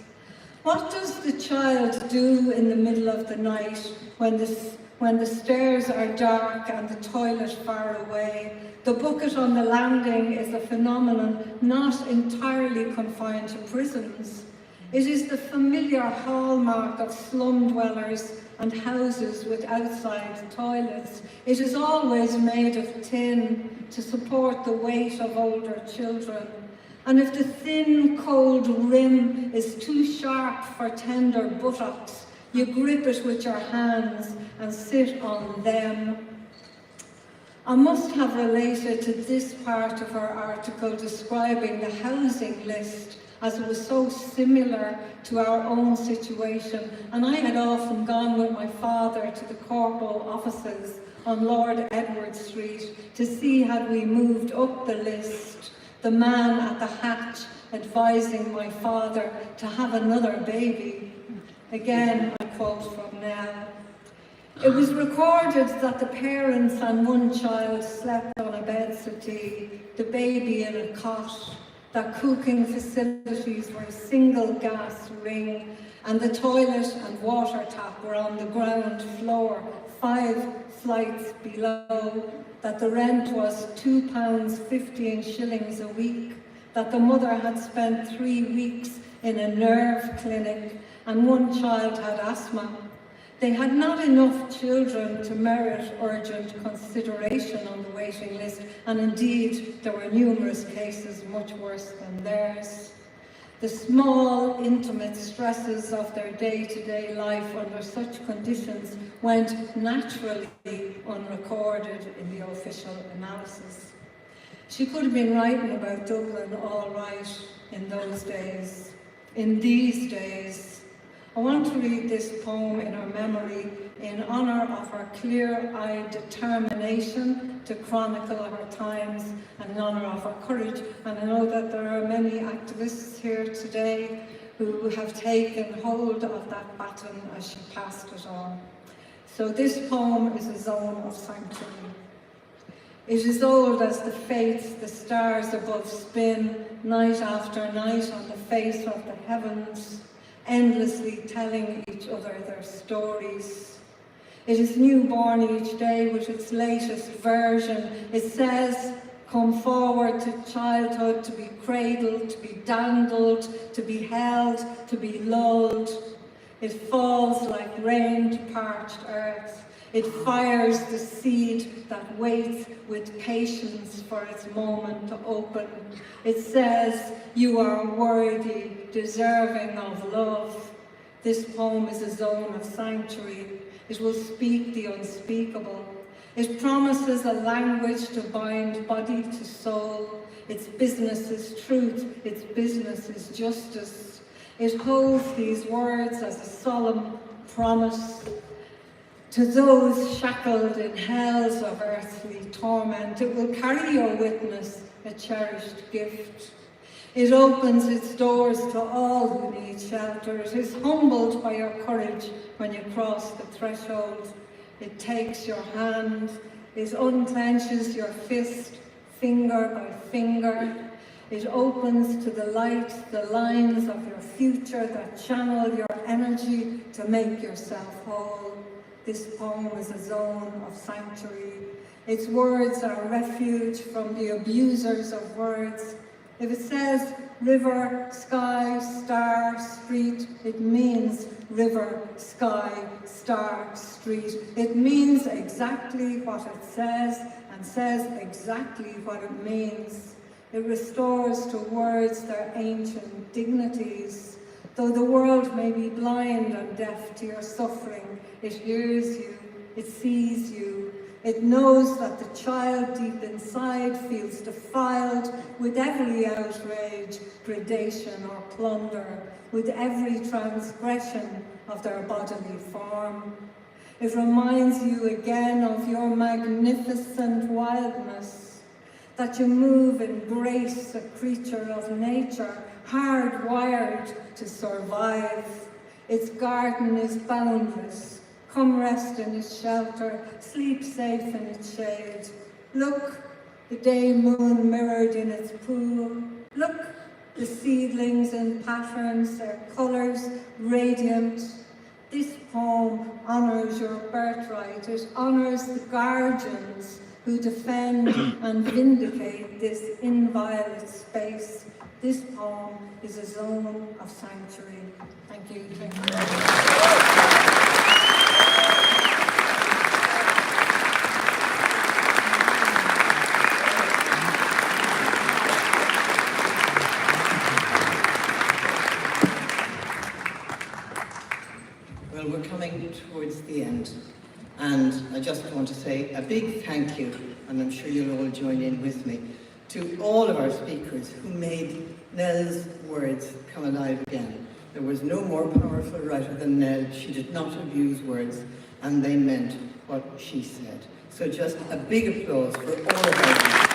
What does the child do in the middle of the night when the stairs are dark and the toilet far away? The bucket on the landing is a phenomenon not entirely confined to prisons. It is the familiar hallmark of slum dwellers and houses with outside toilets. It is always made of tin to support the weight of older children. And if the thin, cold rim is too sharp for tender buttocks, you grip it with your hands and sit on them. I must have related to this part of her article describing the housing list, as it was so similar to our own situation, and I had often gone with my father to the corporal offices on Lord Edward Street to see had we moved up the list. The man at the hatch advising my father to have another baby. Again, I quote from Nell. It was recorded that the parents and one child slept on a bed settee, the baby in a cot, that cooking facilities were a single gas ring, and the toilet and water tap were on the ground floor, 5 flights below, that the rent was £2.15 a week, that the mother had spent 3 weeks in a nerve clinic, and one child had asthma. They had not enough children to merit urgent consideration on the waiting list, and indeed there were numerous cases much worse than theirs. The small, intimate stresses of their day-to-day life under such conditions went naturally unrecorded in the official analysis. She could have been writing about Dublin all right in those days. In these days, I want to read this poem in her memory in honour of her clear-eyed determination to chronicle her times and in honour of her courage. And I know that there are many activists here today who have taken hold of that baton as she passed it on. So this poem is a zone of sanctuary. It is old as the fates, the stars above spin, night after night on the face of the heavens, endlessly telling each other their stories. It is newborn each day with its latest version. It says, come forward to childhood, to be cradled, to be dandled, to be held, to be lulled. It falls like rain to parched earth. It fires the seed that waits with patience for its moment to open. It says, you are worthy, deserving of love. This poem is a zone of sanctuary. It will speak the unspeakable. It promises a language to bind body to soul. Its business is truth, its business is justice. It holds these words as a solemn promise to those shackled in hells of earthly torment. It will carry your witness, a cherished gift. It opens its doors to all who need shelter. It is humbled by your courage when you cross the threshold. It takes your hand. It unclenches your fist, finger by finger. It opens to the light the lines of your future that channel your energy to make yourself whole. This poem is a zone of sanctuary. Its words are a refuge from the abusers of words. If it says river, sky, star, street, it means river, sky, star, street. It means exactly what it says and says exactly what it means. It restores to words their ancient dignities. Though the world may be blind and deaf to your suffering, it hears you, it sees you. It knows that the child deep inside feels defiled with every outrage, predation or plunder, with every transgression of their bodily form. It reminds you again of your magnificent wildness, that you move in grace, a creature of nature, hardwired to survive. Its garden is boundless. Come rest in its shelter, sleep safe in its shade. Look, the day moon mirrored in its pool. Look, the seedlings in patterns, their colours radiant. This poem honours your birthright. It honours the guardians who defend and vindicate this inviolate space. This poem is a zone of sanctuary. Thank you. Thank you. Well, we're coming towards the end, and I just want to say a big thank you, and I'm sure you'll all join in with me, to all of our speakers who made Nell's words come alive again. There was no more powerful writer than Nell. She did not abuse words, and they meant what she said. So just a big applause for all of our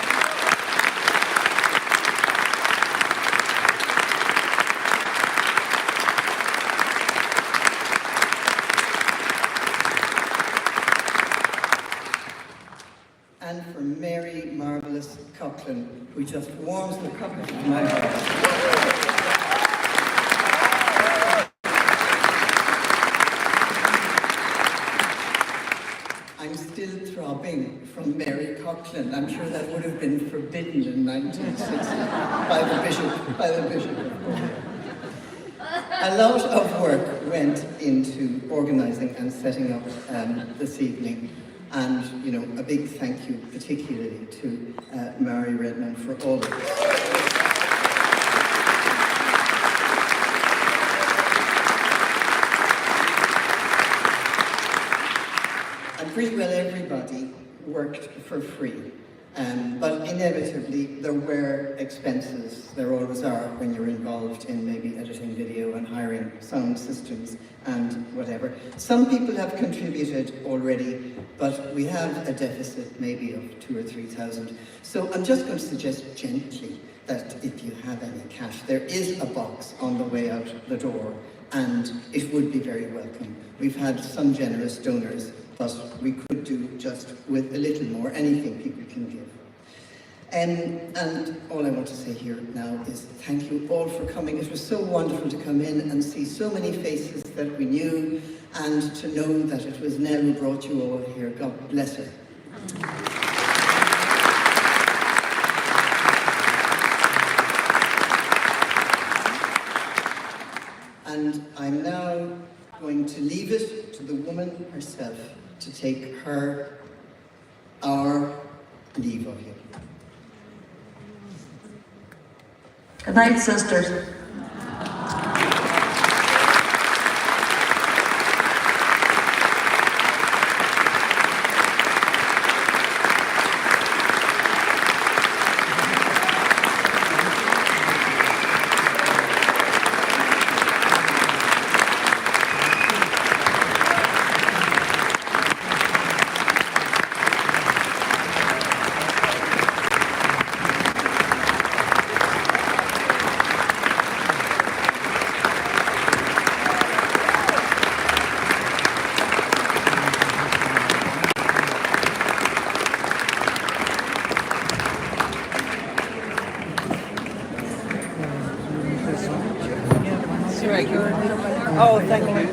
and for Mary Marvellous Coughlin, who just warms the cup of my heart. I'm still throbbing from Mary Coughlin. I'm sure that would have been forbidden in 1960 by the bishop. A lot of work went into organising and setting up this evening. And, you know, a big thank you particularly to Mary Redmond for all of this. And pretty well everybody worked for free. But inevitably, there were expenses. There always are when you're involved in maybe editing video and hiring sound systems and whatever. Some people have contributed already, but we have a deficit maybe of 2,000 or 3,000. So I'm just going to suggest gently that if you have any cash, there is a box on the way out the door, and it would be very welcome. We've had some generous donors, but we could do just with a little more, anything people can give. And all I want to say here now is thank you all for coming. It was so wonderful to come in and see so many faces that we knew, and to know that it was Nell who brought you all here. God bless her. And I'm now going to leave it to the woman herself to take our leave of you. Good night, sisters. Oh, thank you.